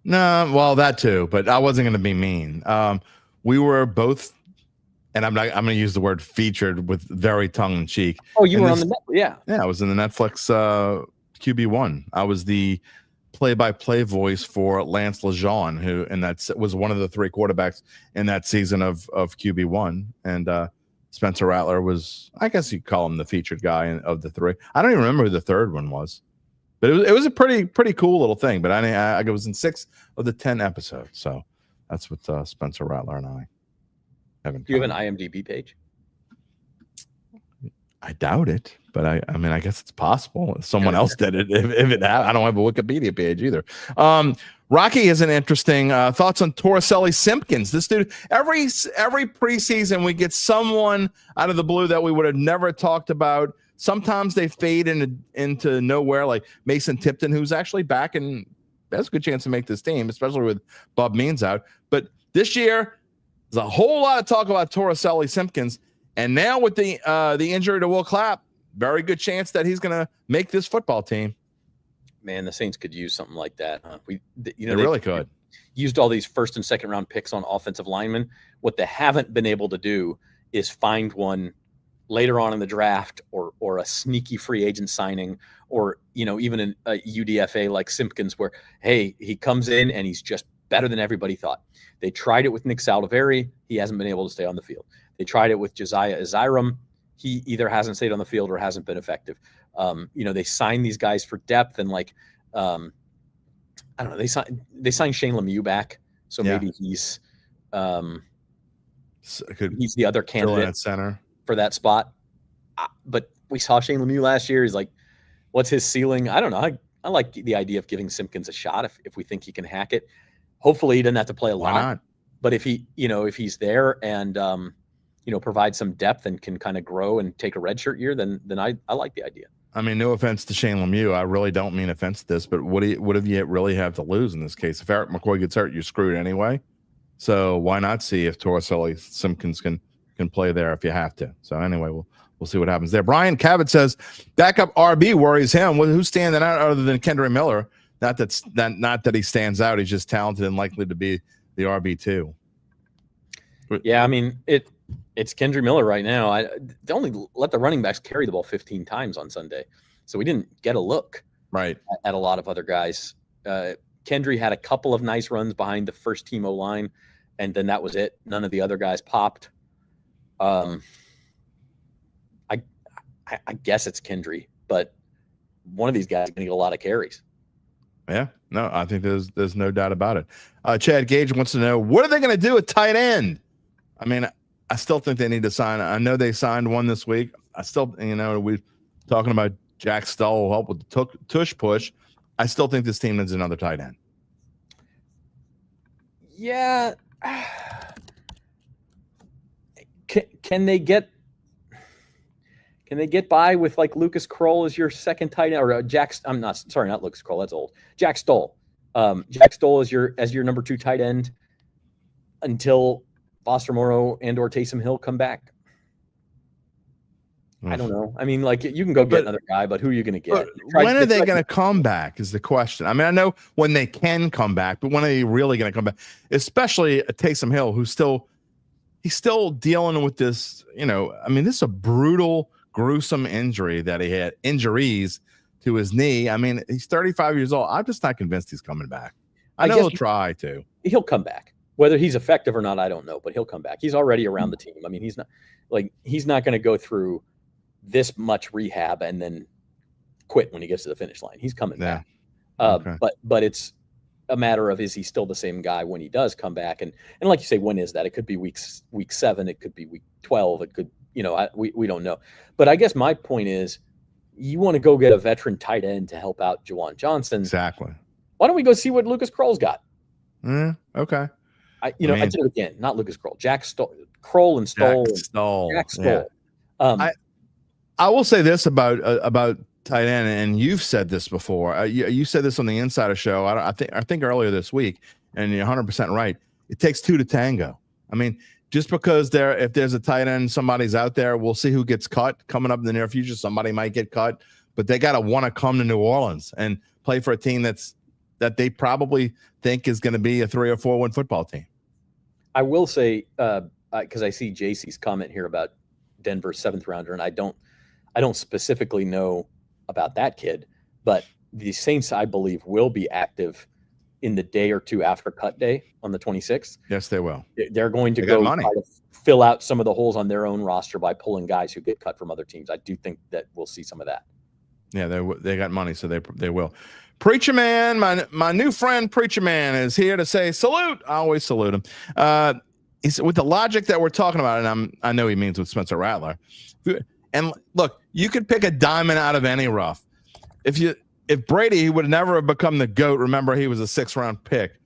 No, well, that too. But I wasn't going to be mean. We were both, and I'm going to use the word featured with very tongue in cheek. Oh, you were on the Netflix, yeah. Yeah, I was in the Netflix QB1. I was the play-by-play voice for Lance Lejeune, and that was one of the 3 quarterbacks in that season of QB1. And Spencer Rattler was, I guess you'd call him the featured guy of the 3. I don't even remember who the 3rd one was, but it was a pretty cool little thing. But I was in 6 of the 10 episodes, so that's what Spencer Rattler and I have in common. Do you have an IMDb page? I doubt it, but I guess it's possible. Someone else did it. If it happened, I don't have a Wikipedia page either. Rocky is an interesting thoughts on Torricelli Simpkins. This dude, every preseason we get someone out of the blue that we would have never talked about. Sometimes they fade into nowhere, like Mason Tipton, who's actually back and has a good chance to make this team, especially with Bob Means out. But this year, there's a whole lot of talk about Torricelli Simpkins. And now with the injury to Will Clapp, very good chance that he's going to make this football team. Man, the Saints could use something like that. Huh? They really could. Used all these 1st and 2nd round picks on offensive linemen. What they haven't been able to do is find one later on in the draft, or a sneaky free agent signing, or even a UDFA like Simpkins, where hey, he comes in and he's just better than everybody thought. They tried it with Nick Saldivari. He hasn't been able to stay on the field. They tried it with Josiah Eziram. He either hasn't stayed on the field or hasn't been effective. They signed these guys for depth, and I don't know. They signed Shane Lemieux back, so maybe he's the other candidate center for that spot. But we saw Shane Lemieux last year. He's like, what's his ceiling? I don't know. I like the idea of giving Simpkins a shot if we think he can hack it. Hopefully, he doesn't have to play a lot. Why not? But if he's there and provide some depth and can kind of grow and take a redshirt year, then I like the idea. I mean, no offense to Shane Lemieux. I really don't mean offense to this, but what do you really have to lose in this case? If Eric McCoy gets hurt, you're screwed anyway. So why not see if Torricelli Simpkins can can play there if you have to. So anyway, we'll see what happens there. Brian Cabot says backup RB worries him. Well, who's standing out other than Kendra Miller? Not that he stands out. He's just talented and likely to be the RB2. Yeah, I mean it's Kendra Miller right now. They only let the running backs carry the ball 15 times on Sunday, so we didn't get a look at a lot of other guys. Kendry had a couple of nice runs behind the first team O-line, and then that was it. None of the other guys popped. I guess it's Kendry, but one of these guys is going to get a lot of carries. Yeah, no, I think there's no doubt about it. Chad Gage wants to know, what are they going to do at tight end? I mean, I still think they need to sign. I know they signed one this week. I still, we're talking about Jack Stoll will help with the tush push. I still think this team needs another tight end. Yeah. Can they get by with like Lucas Kroll as your second tight end, or not Lucas Kroll, that's old. Jack Stoll. Jack Stoll as your number 2 tight end until Foster Moreau and or Taysom Hill come back. I don't know. I mean, like, you can go get another guy, but who are you going to get? When are they going to come back is the question. I mean, I know when they can come back, but when are they really going to come back? Especially Taysom Hill, he's still dealing with this, I mean, this is a brutal, gruesome injury that he had, injuries to his knee. I mean, he's 35 years old. I'm just not convinced he's coming back. I know he'll try to. He'll come back. Whether he's effective or not, I don't know, but he'll come back. He's already around the team. I mean, he's not going to go through this much rehab and then quit when he gets to the finish line. He's coming back. Okay. But it's a matter of, is he still the same guy when he does come back? And like you say, when is that? It could be week 7. It could be week 12. It could, we don't know. But I guess my point is, you want to go get a veteran tight end to help out Juwan Johnson. Exactly. Why don't we go see what Lucas Kroll's got? Okay. I did it again. Not Lucas Kroll. Jack Stoll. Kroll and Stoll. Jack Stoll. Yeah. I will say this about tight end, and you've said this before. You said this on the Insider Show. I think earlier this week, and you're 100% right. It takes 2 to tango. I mean, just because if there's a tight end, somebody's out there, we'll see who gets cut coming up in the near future. Somebody might get cut, but they got to want to come to New Orleans and play for a team that they probably think is going to be a 3 or 4 win football team. I will say, because I see JC's comment here about Denver's 7th rounder, and I don't specifically know about that kid, but the Saints, I believe, will be active in the day or two after cut day on the 26th. Yes, they will. They're going to go try to fill out some of the holes on their own roster by pulling guys who get cut from other teams. I do think that we'll see some of that. Yeah, they got money, so they will. Preacher Man, my new friend Preacher Man is here to say salute. I always salute him. He's with the logic that we're talking about, and I know he means with Spencer Rattler. And look, you could pick a diamond out of any rough. If Brady would never have become the GOAT, remember he was a 6th round pick.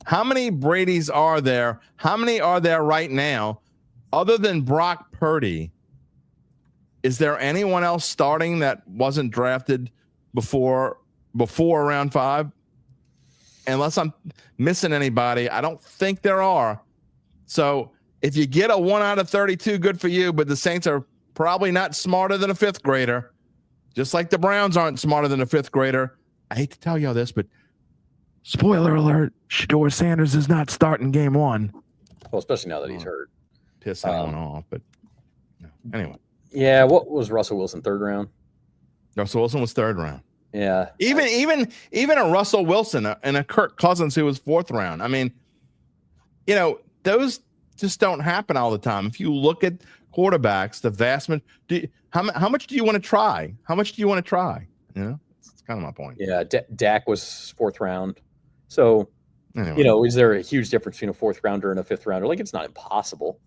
How many Bradys are there? How many are there right now, other than Brock Purdy? Is there anyone else starting that wasn't drafted before round 5? Unless I'm missing anybody, I don't think there are. So if you get a 1 out of 32, good for you. But the Saints are probably not smarter than a 5th grader, just like the Browns aren't smarter than a 5th grader. I hate to tell you all this, but spoiler alert, Shedeur Sanders is not starting game 1. Well, especially now that he's hurt. Piss anyone off, but anyway. Yeah, what was Russell Wilson, 3rd round? Russell Wilson was 3rd round. Yeah. Even a Russell Wilson and a Kirk Cousins who was 4th round. I mean, those just don't happen all the time. If you look at quarterbacks, the vast how much do you want to try? How much do you want to try? It's kind of my point. Yeah, Dak was 4th round. So, anyway. Is there a huge difference between a 4th rounder and a 5th rounder? Like, it's not impossible.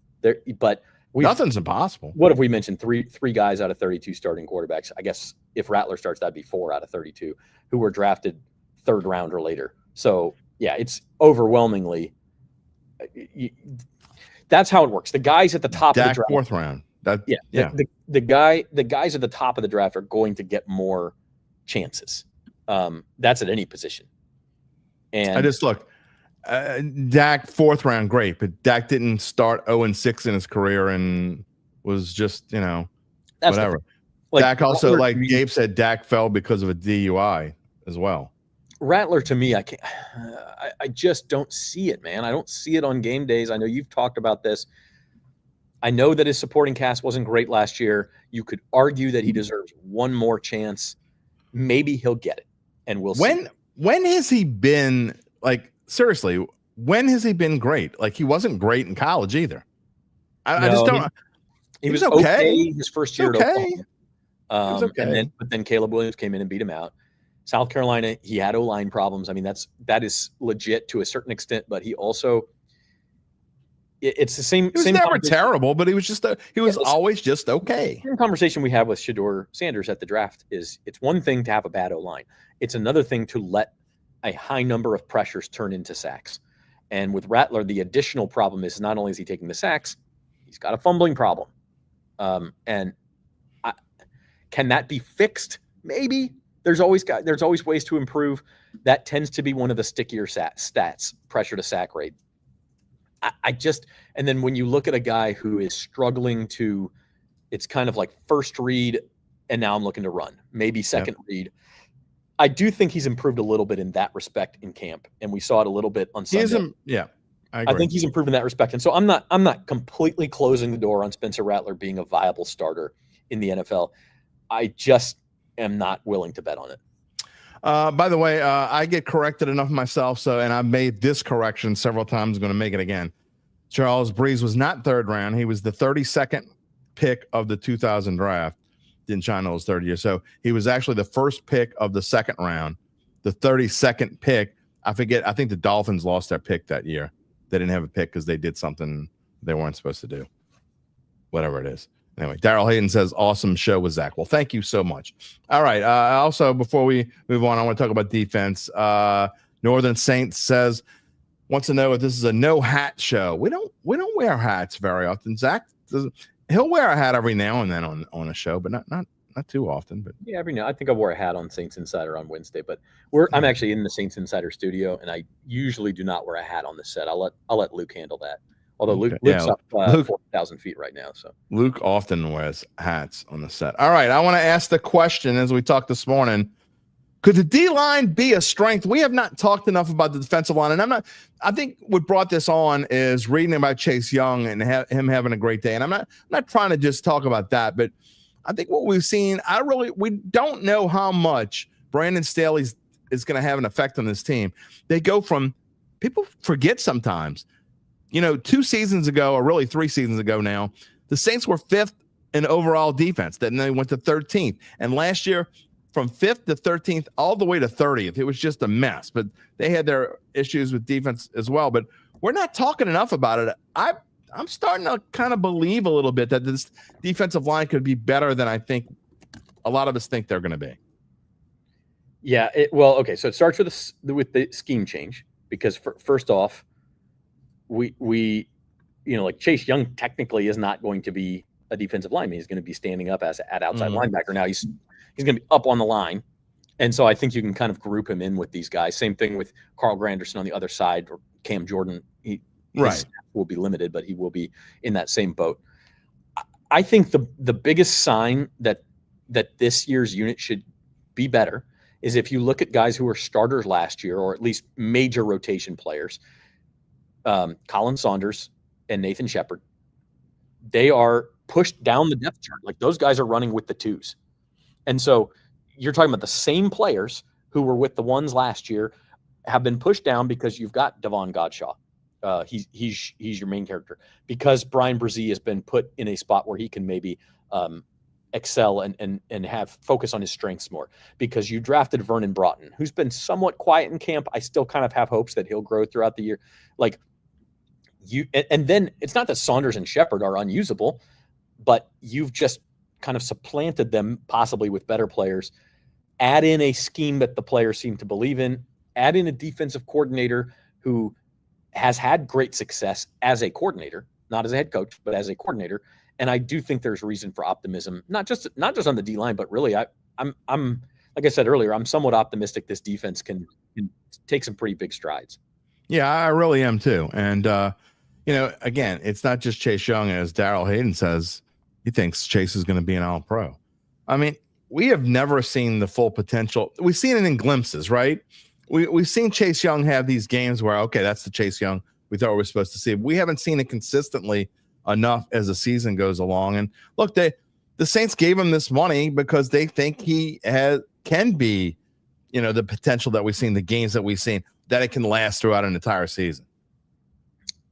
Nothing's impossible. What if we mentioned three guys out of 32 starting quarterbacks? I guess if Rattler starts, that'd be 4 out of 32 who were drafted 3rd round or later. So yeah, it's overwhelmingly. That's how it works. The guys at the top of the draft, 4th round. The guys at the top of the draft are going to get more chances. That's at any position. And I just look. Dak 4th round, great, but Dak didn't start 0-6 in his career and was just, That's whatever. Dak also, like Gabe said, Dak fell because of a DUI as well. Rattler, to me, I just don't see it, man. I don't see it on game days. I know you've talked about this. I know that his supporting cast wasn't great last year. You could argue that he deserves one more chance. Maybe he'll get it, and we'll see. When has he been, like, seriously, when has he been great? Like, he wasn't great in college either. I just don't. He was okay his first year at Oklahoma. Okay. But then Caleb Williams came in and beat him out. South Carolina, he had O-line problems. I mean, that is legit to a certain extent, but he also it's the same. He was never terrible, but he was just always just okay. The conversation we have with Shedeur Sanders at the draft is it's one thing to have a bad O-line. It's another thing to let a high number of pressures turn into sacks. And with Rattler, the additional problem is not only is he taking the sacks, he's got a fumbling problem. Can that be fixed? Maybe. There's always ways to improve. That tends to be one of the stickier stats, pressure to sack rate. And then when you look at a guy who is struggling to, it's kind of like first read, and now I'm looking to run, maybe second read. I do think he's improved a little bit in that respect in camp, and we saw it a little bit on Sunday. I think he's improved in that respect, and so I'm not completely closing the door on Spencer Rattler being a viable starter in the NFL. I just am not willing to bet on it. By the way, I get corrected enough myself, and I've made this correction several times. I'm going to make it again. Charles Breeze was not 3rd round. He was the 32nd pick of the 2000 draft. Didn't shine his 3rd year. So he was actually the first pick of the 2nd round, the 32nd pick. I forget. I think the Dolphins lost their pick that year. They didn't have a pick because they did something they weren't supposed to do. Whatever it is. Anyway, Daryl Hayden says, awesome show with Zach. Well, thank you so much. All right. Also, before we move on, I want to talk about defense. Northern Saints says, wants to know if this is a no hat show. We don't wear hats very often. Zach he'll wear a hat every now and then on a show, but not too often. But yeah, every now. I think I wore a hat on Saints Insider on Wednesday, but I'm actually in the Saints Insider studio, and I usually do not wear a hat on the set. I'll let Luke handle that. Although Luke's up 4,000 feet right now. So Luke often wears hats on the set. All right. I want to ask the question as we talked this morning. Could the D-line be a strength? We have not talked enough about the defensive line. And I think what brought this on is reading about Chase Young and him having a great day. And I'm not trying to just talk about that, but I think what we've seen, we don't know how much Brandon Staley is going to have an effect on this team. They go from, people forget sometimes, 2 seasons ago, or really 3 seasons ago now, the Saints were 5th in overall defense. Then they went to 13th. And last year, from 5th to 13th, all the way to 30th, it was just a mess. But they had their issues with defense as well. But we're not talking enough about it. I'm starting to kind of believe a little bit that this defensive line could be better than I think a lot of us think they're going to be. Yeah. Okay. So it starts with the scheme change, because first off, we like Chase Young technically is not going to be a defensive lineman. He's going to be standing up at outside linebacker. Now he's going to be up on the line. And so I think you can kind of group him in with these guys. Same thing with Carl Granderson on the other side, or Cam Jordan. His will be limited, but he will be in that same boat. I think the biggest sign that this year's unit should be better is if you look at guys who were starters last year, or at least major rotation players, Colin Saunders and Nathan Shepard. They are pushed down the depth chart. Like, those guys are running with the 2s. And so you're talking about the same players who were with the 1s last year have been pushed down because you've got Devon Godshaw. He's your main character, because Brian Brzee has been put in a spot where he can maybe excel and have focus on his strengths more, because you drafted Vernon Broughton, who's been somewhat quiet in camp. I still kind of have hopes that he'll grow throughout the year. And then it's not that Saunders and Shepard are unusable, but you've just kind of supplanted them possibly with better players. Add in a scheme that the players seem to believe in. Add in a defensive coordinator who has had great success as a coordinator, not as a head coach, but as a coordinator. And I do think there's reason for optimism, not just on the D-line, but really I'm like I said earlier, I'm somewhat optimistic this defense can take some pretty big strides. Yeah, I really am too. And, again, it's not just Chase Young. As Darrell Hayden says, he thinks Chase is going to be an All-Pro. I mean, we have never seen the full potential. We've seen it in glimpses, right? We've seen Chase Young have these games where, okay, that's the Chase Young we thought we were supposed to see. We haven't seen it consistently enough as the season goes along. And look, the Saints gave him this money because they think he can be, the potential that we've seen, the games that we've seen, that it can last throughout an entire season.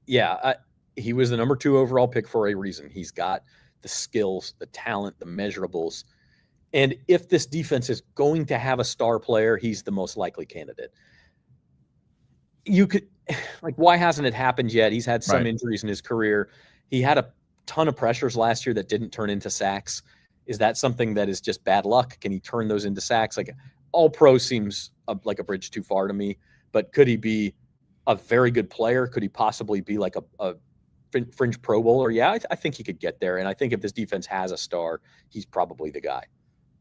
Yeah, he was the number 2 overall pick for a reason. He's got the skills, the talent, the measurables. And if this defense is going to have a star player, he's the most likely candidate. You could, why hasn't it happened yet? He's had some injuries in his career. He had a ton of pressures last year that didn't turn into sacks. Is that something that is just bad luck? Can he turn those into sacks? All-Pro seems like a bridge too far to me, but could he be a very good player? Could he possibly be like a fringe Pro Bowler? Yeah, I think he could get there. And I think if this defense has a star, he's probably the guy.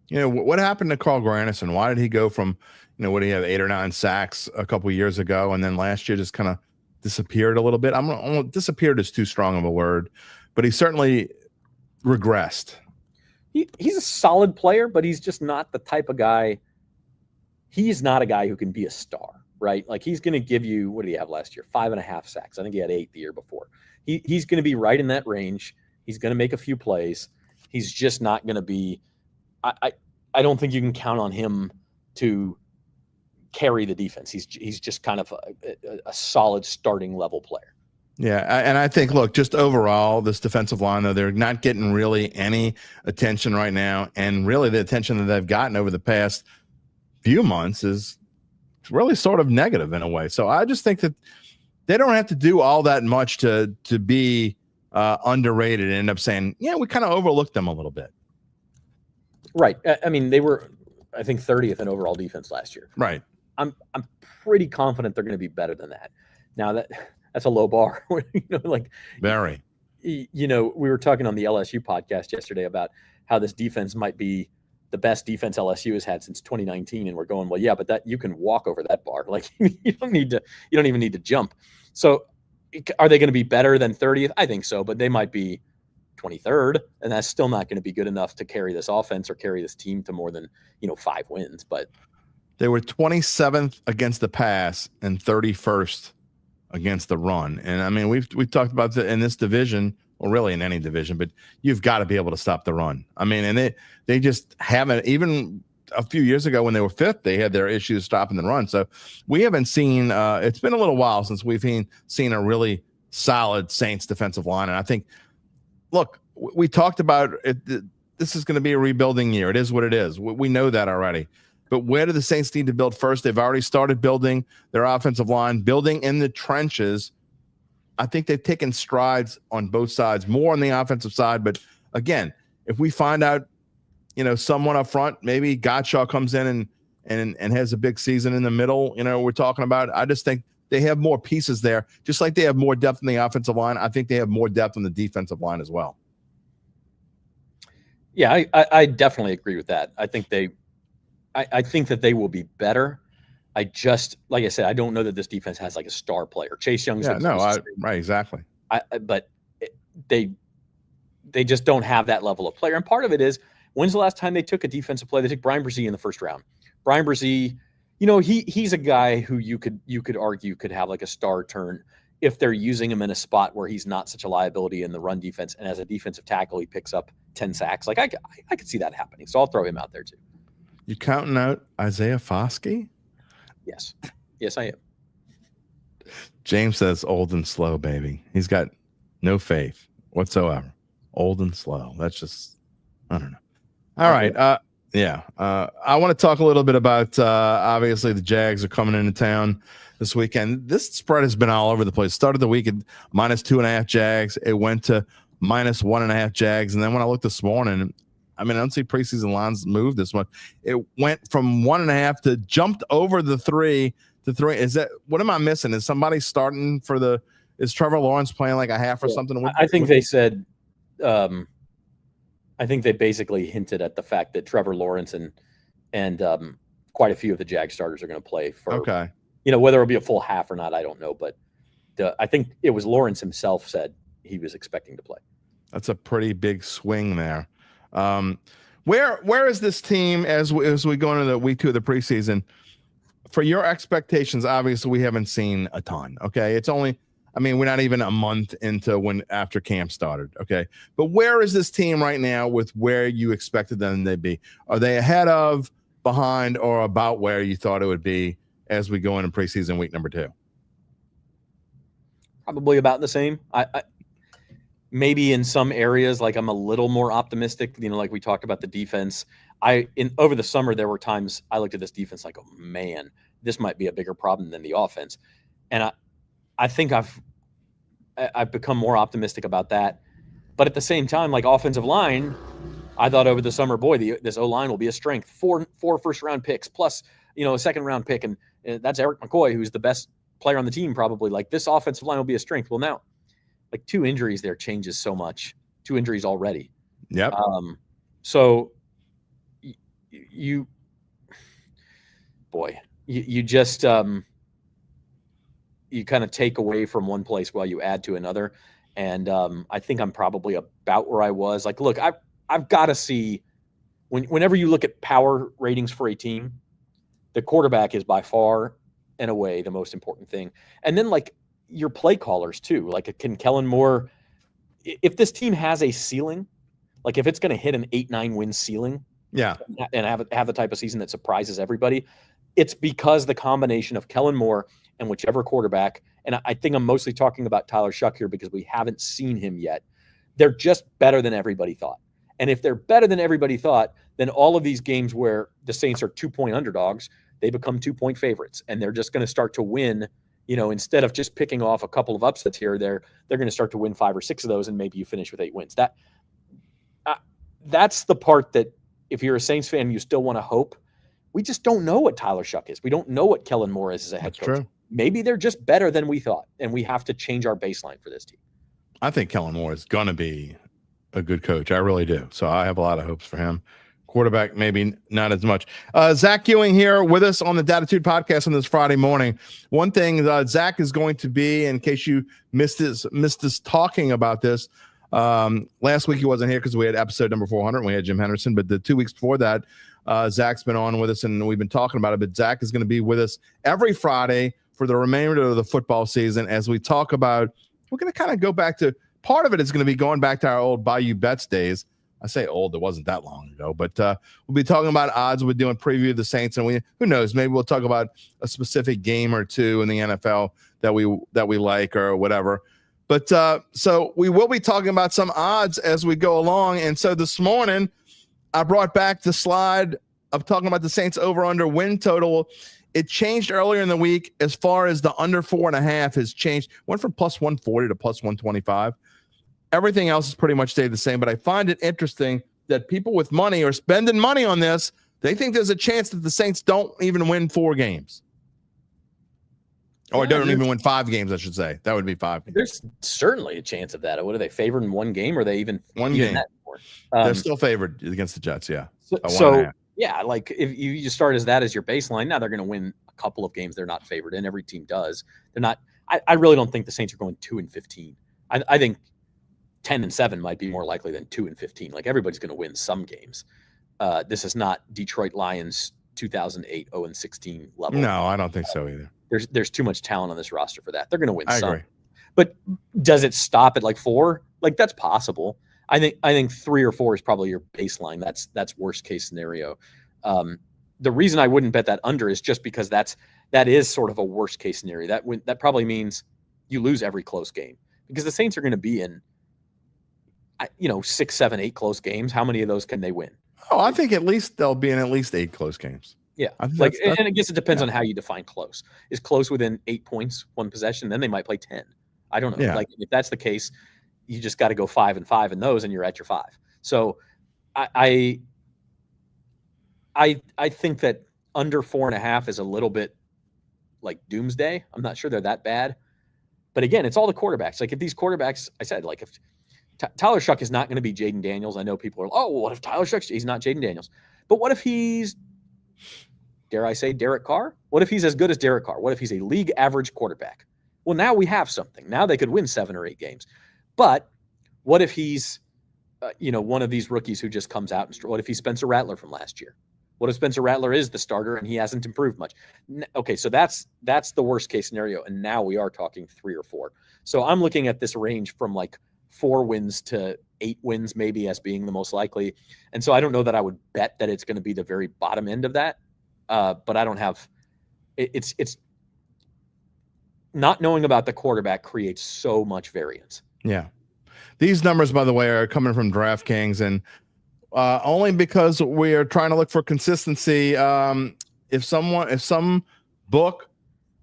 What happened to Carl Granderson? Why did he go from, what did he have, 8 or 9 sacks a couple of years ago, and then last year just kind of disappeared a little bit? Disappeared is too strong of a word, but he certainly regressed. He's a solid player, but he's just not the type of guy. He's not a guy who can be a star, right? He's going to give you, what did he have last year? 5.5 sacks. I think he had 8 the year before. He's going to be right in that range. He's going to make a few plays. He's just not going to be. I don't think you can count on him to carry the defense. He's just kind of a solid starting level player. Yeah, and I think, look, just overall, this defensive line, though, they're not getting really any attention right now. And really the attention that they've gotten over the past few months is really sort of negative in a way. So I just think that they don't have to do all that much to be underrated and end up saying, yeah, we kind of overlooked them a little bit. Right. I mean, they were, I think, 30th in overall defense last year. Right. I'm pretty confident they're going to be better than that. Now that's a low bar. Very. We were talking on the LSU podcast yesterday about how this defense might be the best defense LSU has had since 2019, and we're going, well, yeah, but that you can walk over that bar. You don't even need to jump. So, are they going to be better than 30th? I think so, but they might be 23rd, and that's still not going to be good enough to carry this offense or carry this team to more than 5 wins. But they were 27th against the pass and 31st against the run. And I mean, we've talked about that in this division, or really in any division, but you've got to be able to stop the run. I mean, and they just haven't. Even a few years ago when they were 5th, they had their issues stopping the run. So we haven't seen. It's been a little while since we've seen a really solid Saints defensive line, and I think. Look, we talked about it. This is going to be a rebuilding year. It is what it is. We know that already. But where do the Saints need to build first? They've already started building their offensive line, building in the trenches. I think they've taken strides on both sides, more on the offensive side. But again, if we find out, someone up front, maybe Gottschall comes in and has a big season in the middle, we're talking about. I just think they have more pieces there. Just like they have more depth in the offensive line, I think they have more depth on the defensive line as well. Yeah, I definitely agree with that. I think that they will be better. I just, like I said, I don't know that this defense has a star player. Chase Young's right, exactly. But they just don't have that level of player. And part of it is, when's the last time they took a defensive player? They took Brian Brzee in the first round. Brian Brzee, he's a guy who you could argue could have a star turn if they're using him in a spot where he's not such a liability in the run defense. And as a defensive tackle, he picks up 10 sacks. I could see that happening. So I'll throw him out there too. You counting out Isaiah Foskey? Yes. Yes, I am. James says old and slow, baby. He's got no faith whatsoever. Old and slow. That's just, I don't know. All right. I want to talk a little bit about, obviously, the Jags are coming into town this weekend. This spread has been all over the place. Started the week at -2.5 Jags. It went to -1.5 Jags. And then when I looked this morning, I don't see preseason lines move this much. It went from 1.5 to jumped over the 3 to 3. What am I missing? Is somebody starting is Trevor Lawrence playing a half or something? I think they said, I think they basically hinted at the fact that Trevor Lawrence and quite a few of the Jag starters are going to play for, whether it'll be a full half or not, I don't know. But I think it was Lawrence himself said he was expecting to play. That's a pretty big swing there. Where is this team as we go into the week 2 of the preseason? For your expectations, obviously we haven't seen a ton. Okay, it's only, we're not even a month into after camp started. Okay, but where is this team right now with where you expected them to be? Are they ahead of, behind, or about where you thought it would be as we go into preseason week number 2? Probably about the same. I maybe in some areas, like I'm a little more optimistic, like we talked about the defense. Over the summer, there were times I looked at this defense like, oh man, this might be a bigger problem than the offense. And I think I've become more optimistic about that. But at the same time, like offensive line, I thought over the summer, boy, this O-line will be a strength. Four first-round picks plus, a second-round pick. And that's Eric McCoy, who's the best player on the team probably. Like this offensive line will be a strength. Well, now, like 2 injuries there changes so much. 2 injuries already. Yep. So you just you kind of take away from one place while you add to another. And I think I'm probably about where I was. Like, look, I've got to see whenever you look at power ratings for a team, the quarterback is by far and away the most important thing. And then like your play callers too. Like, can Kellen Moore, if this team has a ceiling, like if it's going to hit an 8-9 win ceiling, and have the type of season that surprises everybody, it's because the combination of Kellen Moore and whichever quarterback, and I think I'm mostly talking about Tyler Shuck here because we haven't seen him yet, they're just better than everybody thought. And if they're better than everybody thought, then all of these games where the Saints are 2-point underdogs, they become 2-point favorites, and they're just going to start to win. Instead of just picking off a couple of upsets here or there, they're going to start to win 5 or 6 of those, and maybe you finish with 8 wins. That's the part that, if you're a Saints fan, you still want to hope. We just don't know what Tyler Shuck is. We don't know what Kellen Moore is as a head coach. True. Maybe they're just better than we thought, and we have to change our baseline for this team. I think Kellen Moore is going to be a good coach. I really do. So I have a lot of hopes for him. Quarterback, maybe not as much. Zach Ewing here with us on the Dattitude podcast on this Friday morning. One thing Zach is going to be, in case you missed us talking about this, last week he wasn't here because we had episode number 400 and we had Jim Henderson, but the 2 weeks before that, Zach's been on with us and we've been talking about it, but Zach is going to be with us every Friday for the remainder of the football season as we talk about, we're going to kind of go back to, part of it is going to be going back to our old Bayou Bets days. I say old, it wasn't that long ago, but we'll be talking about odds. We're doing preview of the Saints, and who knows, maybe we'll talk about a specific game or two in the NFL that we like or whatever. But so we will be talking about some odds as we go along. And so this morning, I brought back the slide of talking about the Saints over/under win total. It changed earlier in the week as far as the under 4.5 has changed. Went from plus 140 to plus 125. Everything else has pretty much stayed the same, but I find it interesting that people with money are spending money on this. They think there's a chance that the Saints don't even win 4 games. Or don't even win 5 games, I should say. That would be 5 games. There's certainly a chance of that. What are they, favored in 1 game, or are they even one game? That they're still favored against the Jets, yeah. So yeah, like if you just start as that as your baseline, now they're going to win a couple of games they're not favored in. Every team does. They're not. I really don't think the Saints are going 2-15. I think 10-7 might be more likely than 2-15. Like everybody's going to win some games. This is not Detroit Lions 2008 0-16 level. No, I don't think so either. There's too much talent on this roster for that. They're going to win some. I agree. But does it stop at like 4? Like that's possible. I think 3 or 4 is probably your baseline. That's worst case scenario. The reason I wouldn't bet that under is just because that is sort of a worst case scenario. That probably means you lose every close game because the Saints are going to be in 6, 7, 8 close games. How many of those can they win? Oh, I think at least they'll be in at least 8 close games. Yeah, and I guess it depends on how you define close. Is close within 8 points, 1 possession? Then they might play 10. I don't know. Yeah. Like if that's the case, you just got to go 5-5 in those, and you're at your 5. So, I think that under 4.5 is a little bit like doomsday. I'm not sure they're that bad, but again, it's all the quarterbacks. Like if these quarterbacks, I said, like if Tyler Shuck is not going to be Jaden Daniels. I know people are, what if Tyler Shuck's? He's not Jaden Daniels, but what if he's dare I say, Derek Carr? What if he's as good as Derek Carr? What if he's a league average quarterback? Well, now we have something. Now they could win 7 or 8 games. But what if he's, one of these rookies who just comes out? What if he's Spencer Rattler from last year? What if Spencer Rattler is the starter and he hasn't improved much? Okay, so that's the worst case scenario. And now we are talking 3 or 4. So I'm looking at this range from like 4 wins to 8 wins maybe as being the most likely. And so I don't know that I would bet that it's going to be the very bottom end of that. But I don't have it's not knowing about the quarterback creates so much variance. Yeah. These numbers, by the way, are coming from DraftKings, and only because we are trying to look for consistency. If some book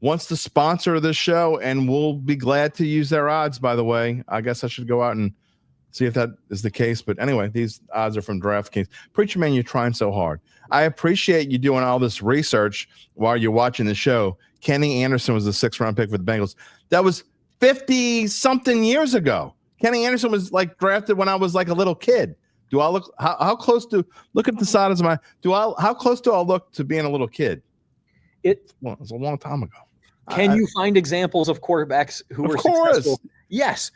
wants to sponsor this show, and we'll be glad to use their odds, by the way. I guess I should go out and see if that is the case. But anyway, these odds are from DraftKings. Preacher Man, you're trying so hard. I appreciate you doing all this research while you're watching the show. Kenny Anderson was the 6th-round pick for the Bengals. That was 50-something years ago. Kenny Anderson was like drafted when I was like a little kid. Do I look how close to look at the size of my how close do I look to being a little kid? It was a long time ago. Can you find examples of quarterbacks who were successful? Yes.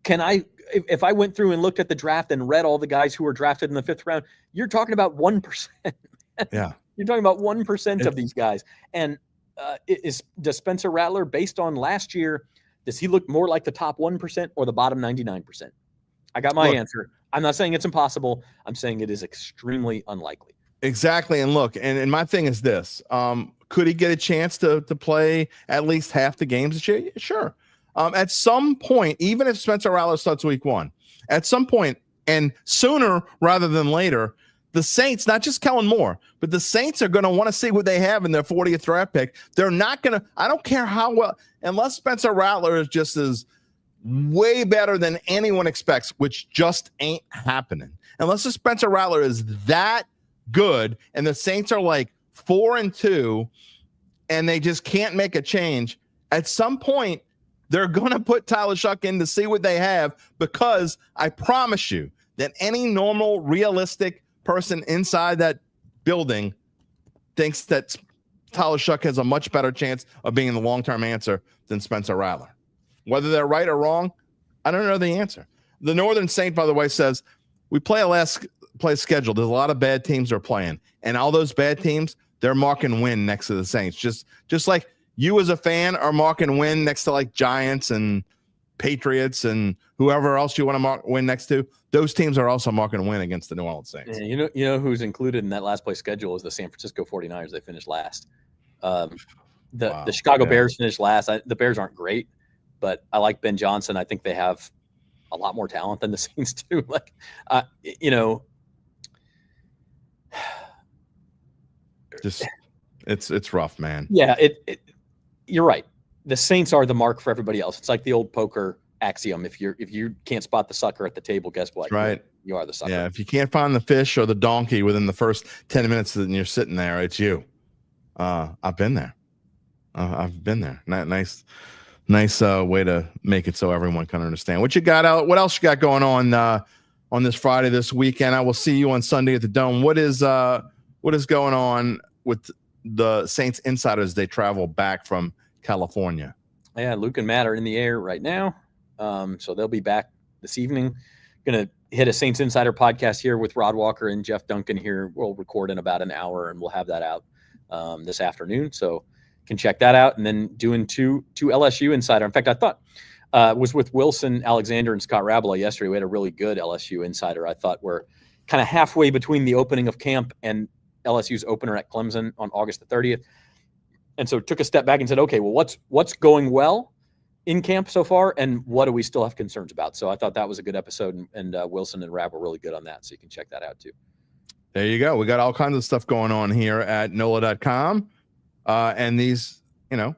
Can I, if I went through and looked at the draft and read all the guys who were drafted in the 5th round, you're talking about 1%. Yeah. You're talking about 1% of these guys. And does Spencer Rattler, based on last year, does he look more like the top 1% or the bottom 99%? I got my answer. I'm not saying it's impossible. I'm saying it is extremely unlikely. Exactly. And look, and my thing is this. Could he get a chance to play at least half the games this year? Yeah, sure. At some point, even if Spencer Rattler starts week 1, at some point, and sooner rather than later, the Saints, not just Kellen Moore, but the Saints are going to want to see what they have in their 40th draft pick. They're not going to, I don't care how well, unless Spencer Rattler is just as way better than anyone expects, which just ain't happening. Unless the Spencer Rattler is that good and the Saints are like 4-2 and they just can't make a change, at some point, they're going to put Tyler Shuck in to see what they have, because I promise you that any normal, realistic person inside that building thinks that Tyler Shuck has a much better chance of being the long-term answer than Spencer Rattler. Whether they're right or wrong, I don't know the answer. The Northern Saint, by the way, says we play a last place schedule. There's a lot of bad teams are playing, and all those bad teams, they're marking win next to the Saints. Just like you as a fan are marking win next to like Giants and Patriots and whoever else you want to mark win next to. Those teams are also marking a win against the New Orleans Saints. Yeah, you know who's included in that last place schedule is the San Francisco 49ers. They finished last. The Chicago Bears finished last. The Bears aren't great, but I like Ben Johnson. I think they have a lot more talent than the Saints do. Like, just it's rough, man. Yeah, you're right. The Saints are the mark for everybody else. It's like the old poker axiom. If you can't spot the sucker at the table, guess what? That's right. You are the sucker. Yeah. If you can't find the fish or the donkey within the first 10 minutes that you're sitting there, it's you. I've been there. I've been there. Nice way to make it so everyone can understand. What you got out? What else you got going on this Friday, this weekend? I will see you on Sunday at the Dome. What is going on with the Saints insiders? They travel back from California. Yeah, Luke and Matt are in the air right now. So they'll be back this evening. Going to hit a Saints Insider podcast here with Rod Walker and Jeff Duncan here. We'll record in about an hour, and we'll have that out this afternoon. So can check that out. And then doing two LSU Insider. In fact, I thought was with Wilson, Alexander, and Scott Rabola yesterday. We had a really good LSU Insider. I thought we're kind of halfway between the opening of camp and LSU's opener at Clemson on August the 30th. And so took a step back and said, okay, well, what's going well in camp so far, and what do we still have concerns about? So I thought that was a good episode, and Wilson and Rab were really good on that, so you can check that out too. There you go. We got all kinds of stuff going on here at NOLA.com. And these,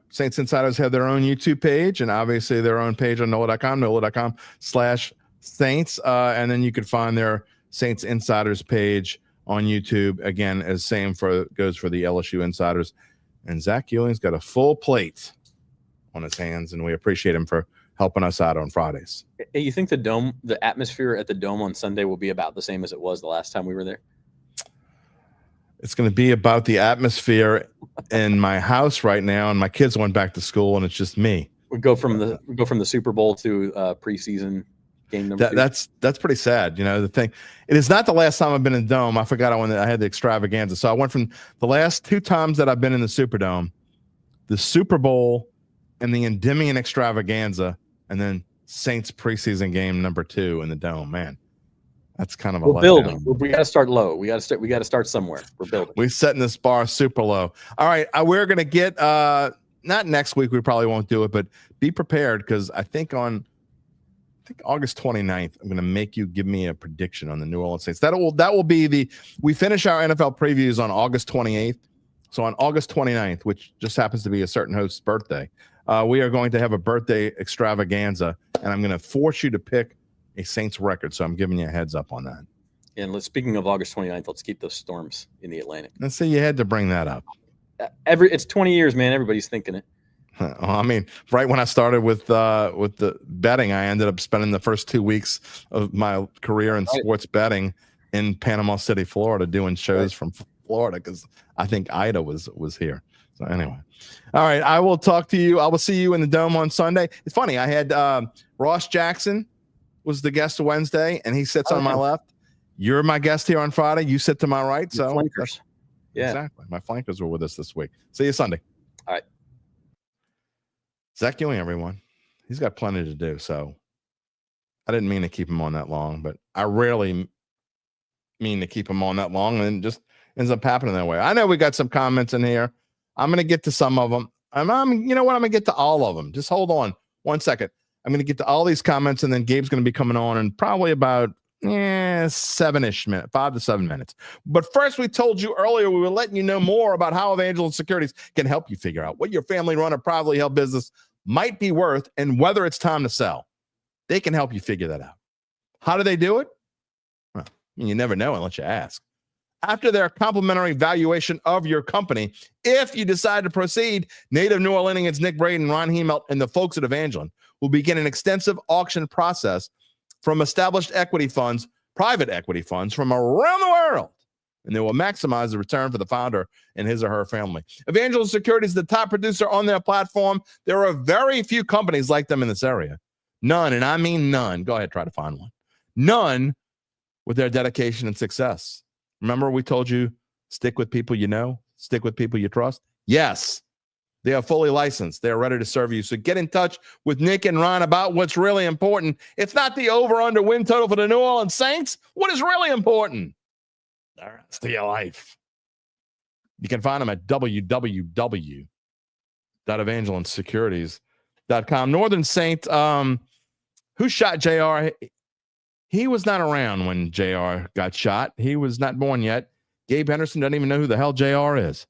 Saints Insiders have their own YouTube page and obviously their own page on NOLA.com, NOLA.com/Saints. And then you could find their Saints Insiders page on YouTube. Again, as same goes for the LSU Insiders. And Zach Ewing's got a full plate on his hands, and we appreciate him for helping us out on Fridays. Hey, you think the atmosphere at the Dome on Sunday will be about the same as it was the last time we were there? It's going to be about the atmosphere in my house right now, and my kids went back to school, and it's just me. We go from the Super Bowl to preseason game number 2. That's pretty sad. The thing, it is not the last time I've been in the Dome. I forgot when I had the extravaganza. So I went from the last 2 times that I've been in the Superdome, the Super Bowl and the Endymion extravaganza, and then Saints preseason game number 2 in the Dome. Man, that's kind of a We're building. We got to start low. We got to start somewhere. We're building. We're setting this bar super low. All right, we're gonna get not next week. We probably won't do it, but be prepared because I think August 29th, I'm going to make you give me a prediction on the New Orleans Saints. That will be we finish our NFL previews on August 28th. So on August 29th, which just happens to be a certain host's birthday, we are going to have a birthday extravaganza, and I'm going to force you to pick a Saints record. So I'm giving you a heads up on that. And speaking of August 29th, let's keep those storms in the Atlantic. Let's say you had to bring that up. It's 20 years, man. Everybody's thinking it. I mean, right when I started with the betting, I ended up spending the first 2 weeks of my career in sports betting in Panama City, Florida, doing shows from Florida because I think Ida was here. So anyway, all right, I will talk to you. I will see you in the Dome on Sunday. It's funny. I had Ross Jackson was the guest Wednesday, and he sits on my left. You're my guest here on Friday. You sit to my right. So flankers. Yeah, exactly. My flankers were with us this week. See you Sunday. All right. Zach Ewing, everyone. He's got plenty to do, so I didn't mean to keep him on that long, but I rarely mean to keep him on that long, and it just ends up happening that way. I know we got some comments in here. I'm going to get to some of them. You know what? I'm going to get to all of them. Just hold on 1 second. I'm going to get to all these comments, and then Gabe's going to be coming on in probably about 7-ish minutes, 5 to 7 minutes. But first, we told you earlier we were letting you know more about how Evangeline Securities can help you figure out what your family-run or privately held business might be worth and whether it's time to sell. They can help you figure that out. How do they do it? Well, you never know unless you ask. After their complimentary valuation of your company, if you decide to proceed, native New Orleanians Nick Braden, Ron Hemelt, and the folks at Evangeline will begin an extensive auction process from established equity funds, private equity funds from around the world, and they will maximize the return for the founder and his or her family. Evangeline Securities is the top producer on their platform. There are very few companies like them in this area. None, and I mean none. Go ahead, try to find one. None with their dedication and success. Remember we told you, stick with people you know, stick with people you trust? Yes. They are fully licensed. They are ready to serve you. So get in touch with Nick and Ron about what's really important. It's not the over-under win total for the New Orleans Saints. What is really important? The rest of your life. You can find them at www.evangelinesecurities.com. Northern Saint, who shot JR? He was not around when JR got shot. He was not born yet. Gabe Henderson doesn't even know who the hell JR is.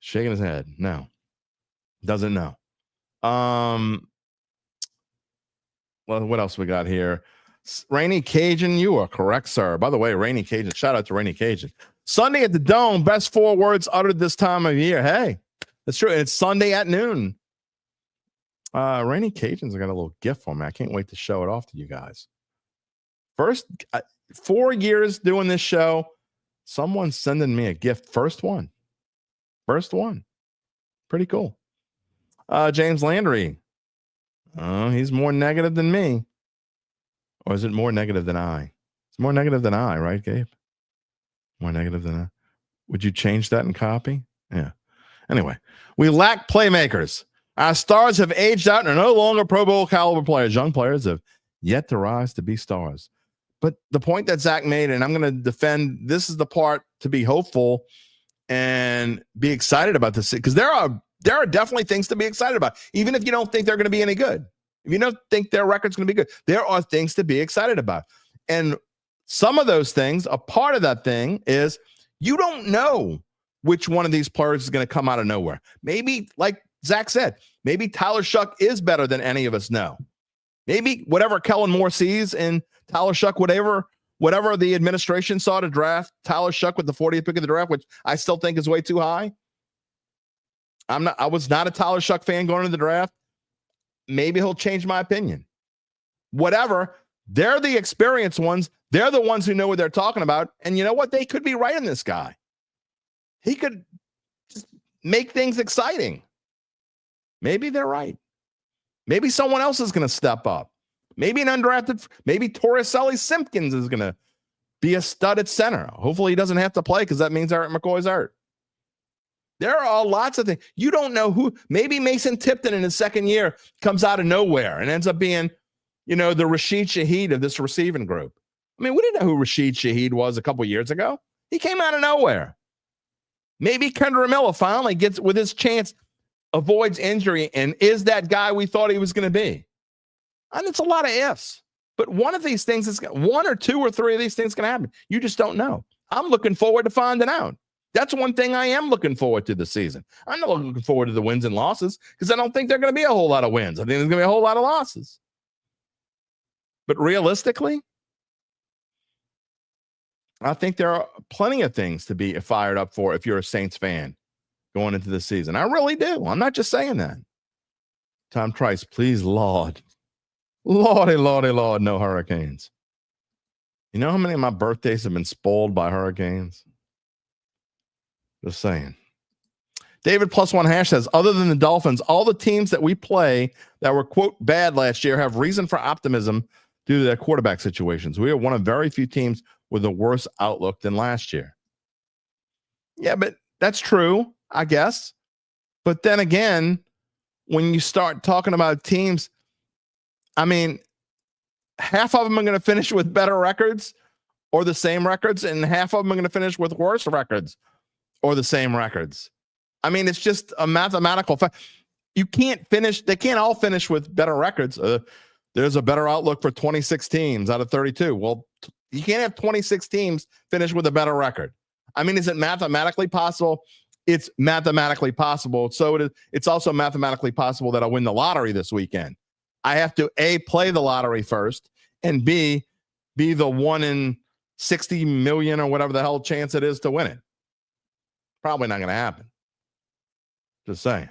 Shaking his head. No. Doesn't know. Well, what else we got here? Rainy Cajun, you are correct, sir. By the way, Rainy Cajun, shout out to Rainy Cajun. Sunday at the Dome, best 4 words uttered this time of year. Hey, that's true. It's Sunday at noon. Rainy Cajun's got a little gift for me. I can't wait to show it off to you guys. First, 4 years doing this show, someone's sending me a gift. First one. Pretty cool. James Landry. He's more negative than me. Or is it more negative than I? It's more negative than I, right, Gabe? More negative than I. Would you change that and copy? Yeah. Anyway, we lack playmakers. Our stars have aged out and are no longer Pro Bowl caliber players. Young players have yet to rise to be stars. But the point that Zach made, and I'm going to defend, this is the part to be hopeful and be excited about this, because there are definitely things to be excited about, even if you don't think they're going to be any good. If you don't think their record's going to be good, there are things to be excited about. And some of those things, a part of that thing is you don't know which one of these players is going to come out of nowhere. Maybe, like Zach said, maybe Tyler Shuck is better than any of us know. Maybe whatever Kellen Moore sees in Tyler Shuck, whatever the administration saw to draft Tyler Shuck with the 40th pick of the draft, which I still think is way too high. I was not a Tyler Shuck fan going into the draft. Maybe he'll change my opinion. Whatever. They're the experienced ones. They're the ones who know what they're talking about. And you know what? They could be right in this guy. he could just make things exciting. Maybe they're right. Maybe someone else is going to step up. Maybe an undrafted, maybe Torricelli Simpkins is going to be a stud at center. Hopefully he doesn't have to play because that means Eric McCoy's hurt. There are lots of things. You don't know who. Maybe Mason Tipton in his second year comes out of nowhere and ends up being, the Rashid Shaheed of this receiving group. I mean, we didn't know who Rashid Shaheed was a couple years ago. He came out of nowhere. Maybe Kendra Miller finally gets with his chance, avoids injury, and is that guy we thought he was going to be. And it's a lot of ifs. But one of these things is one or two or three of these things can happen. You just don't know. I'm looking forward to finding out. That's one thing I am looking forward to this season. I'm not looking forward to the wins and losses because I don't think they're going to be a whole lot of wins. I think there's going to be a whole lot of losses. But realistically, I think there are plenty of things to be fired up for if you're a Saints fan going into the season. I really do. I'm not just saying that. Tom Trice, please, Lordy, no hurricanes. You know how many of my birthdays have been spoiled by hurricanes? Just saying. David +1 hash says, other than the Dolphins, all the teams that we play that were, quote, bad last year have reason for optimism due to their quarterback situations. We are one of very few teams with a worse outlook than last year. Yeah, but that's true, I guess. But then again, when you start talking about teams, I mean, half of them are going to finish with better records or the same records, and half of them are going to finish with worse records or the same records. I mean, it's just a mathematical fact. You can't finish. They can't all finish with better records. There's a better outlook for 26 teams out of 32. Well, you can't have 26 teams finish with a better record. I mean, is it mathematically possible? It's mathematically possible. So it's also mathematically possible that I'll win the lottery this weekend. I have to A, play the lottery first, and B, be the 1 in 60 million or whatever the hell chance it is to win it. Probably not going to happen. Just saying.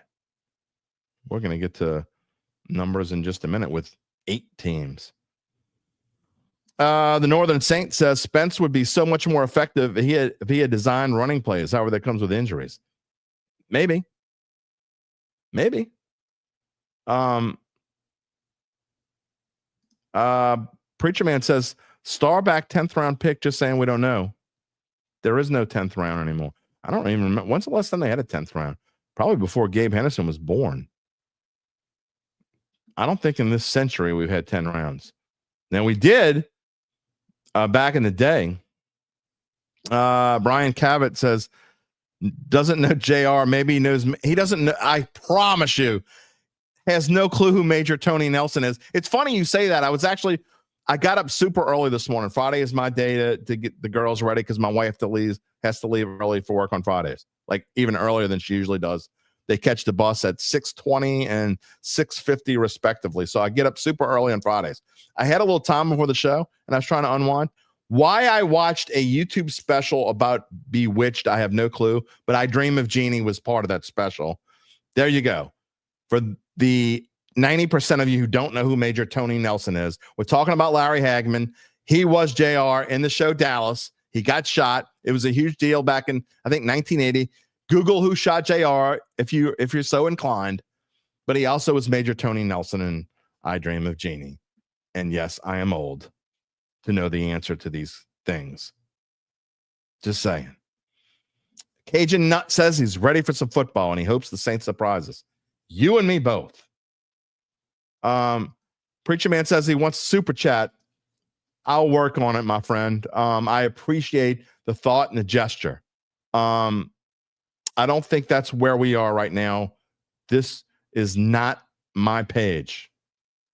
We're going to get to numbers in just a minute with 8 teams. The Northern Saint says Spence would be so much more effective if he had designed running plays. However, that comes with injuries. Maybe. Preacher Man says Starback 10th round pick. Just saying, we don't know. There is no 10th round anymore. I don't even remember. When's the last time they had a 10th round? Probably before Gabe Henderson was born. I don't think in this century we've had 10 rounds. Now we did back in the day. Brian Cavett says, doesn't know JR. Maybe he knows. He doesn't know. I promise you, has no clue who Major Tony Nelson is. It's funny you say that. I got up super early this morning. Friday is my day to get the girls ready because my wife has to leave early for work on Fridays, like even earlier than she usually does. They catch the bus at 6:20 and 6:50 respectively. So I get up super early on Fridays. I had a little time before the show and I was trying to unwind. Why I watched a YouTube special about Bewitched, I have no clue, but I Dream of Jeannie was part of that special. There you go. For the 90% of you who don't know who Major Tony Nelson is, we're talking about Larry Hagman. He was JR in the show Dallas. He got shot. It was a huge deal back in, I think, 1980. Google who shot JR if you're so inclined. But he also was Major Tony Nelson in I Dream of Jeannie. And yes, I am old to know the answer to these things. Just saying. Cajun Nut says he's ready for some football and he hopes the Saints surprise us. You and me both. Preacher Man says he wants super chat. I'll work on it, my friend. I appreciate the thought and the gesture. I don't think that's where we are right now. This is not my page.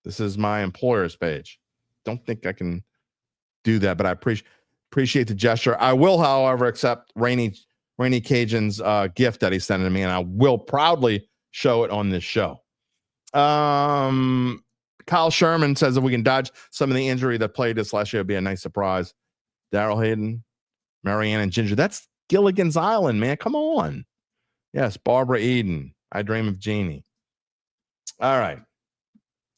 This is my employer's page. Don't think I can do that, but I appreciate the gesture. I will, however, accept Rainy Cajun's gift that he sent to me, and I will proudly show it on this show. Kyle Sherman says if we can dodge some of the injury that played us last year, it'd be a nice surprise. Daryl Hayden, Marianne, and Ginger. That's Gilligan's Island, man. Come on. Yes, Barbara Eden. I Dream of Jeannie. All right.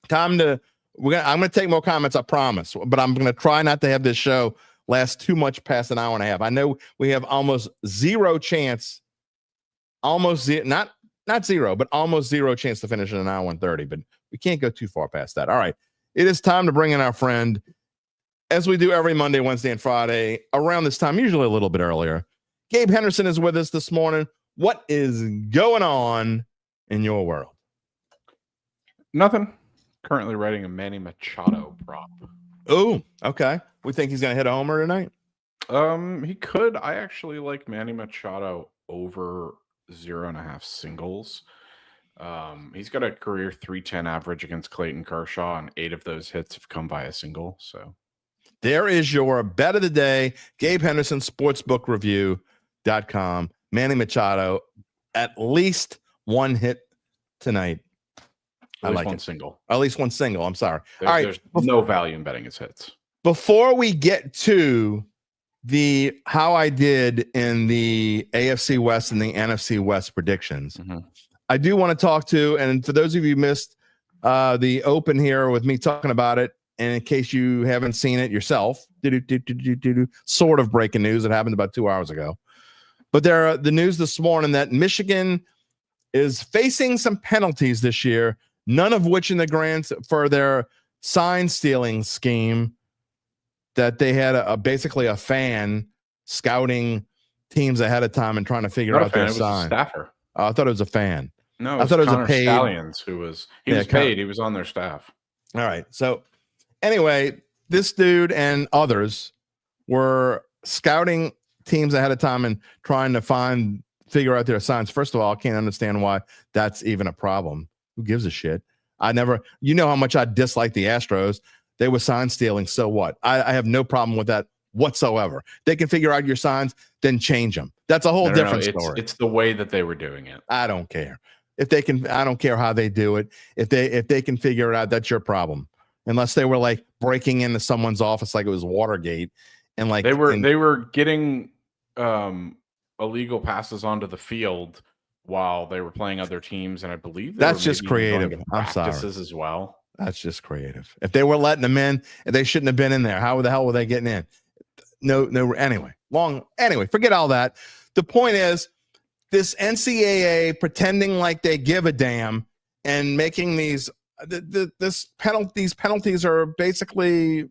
I'm going to take more comments, I promise. But I'm going to try not to have this show last too much past an hour and a half. I know we have almost zero chance almost not zero, but almost zero chance to finish in an hour 1:30. But we can't go too far past that. All right, it is time to bring in our friend, as we do every Monday, Wednesday, and Friday around this time, usually a little bit earlier. Gabe Henderson is with us this morning. What is going on in your world? Nothing. Currently writing a Manny Machado prop. Oh, okay. We think he's going to hit a homer tonight? He could. I actually like Manny Machado over 0.5 singles. He's got a career .310 average against Clayton Kershaw, and 8 of those hits have come by a single. So there is your bet of the day. Gabe Henderson, sportsbookreview.com. Manny Machado, at least one hit tonight. At least one single. At least one single. I'm sorry. All right. There's no value in betting his hits. Before we get to the how I did in the AFC West and the NFC West predictions, I do want to talk to, and for those of you who missed the open here with me talking about it, and in case you haven't seen it yourself, sort of breaking news. It happened about 2 hours ago. But the news this morning that Michigan is facing some penalties this year, none of which in the grants for their sign stealing scheme that they had basically a fan scouting teams ahead of time and trying to figure out their sign. Staffer. I thought it was a fan. No, I thought it was a paid Stallions who was paid. He was on their staff. All right. So anyway, this dude and others were scouting teams ahead of time and trying to figure out their signs. First of all, I can't understand why that's even a problem. Who gives a shit? You know how much I dislike the Astros. They were sign stealing. So what? I have no problem with that whatsoever. They can figure out your signs, then change them. That's a whole different story. It's the way that they were doing it. I don't care. If they can, I don't care how they do it. If they can figure it out, that's your problem. Unless they were like breaking into someone's office like it was Watergate, and like they were getting illegal passes onto the field while they were playing other teams, and I believe that's just creative. I'm sorry. As well. That's just creative. If they were letting them in, they shouldn't have been in there. How the hell were they getting in? No. Anyway, forget all that. The point is, this NCAA pretending like they give a damn and making these penalties are basically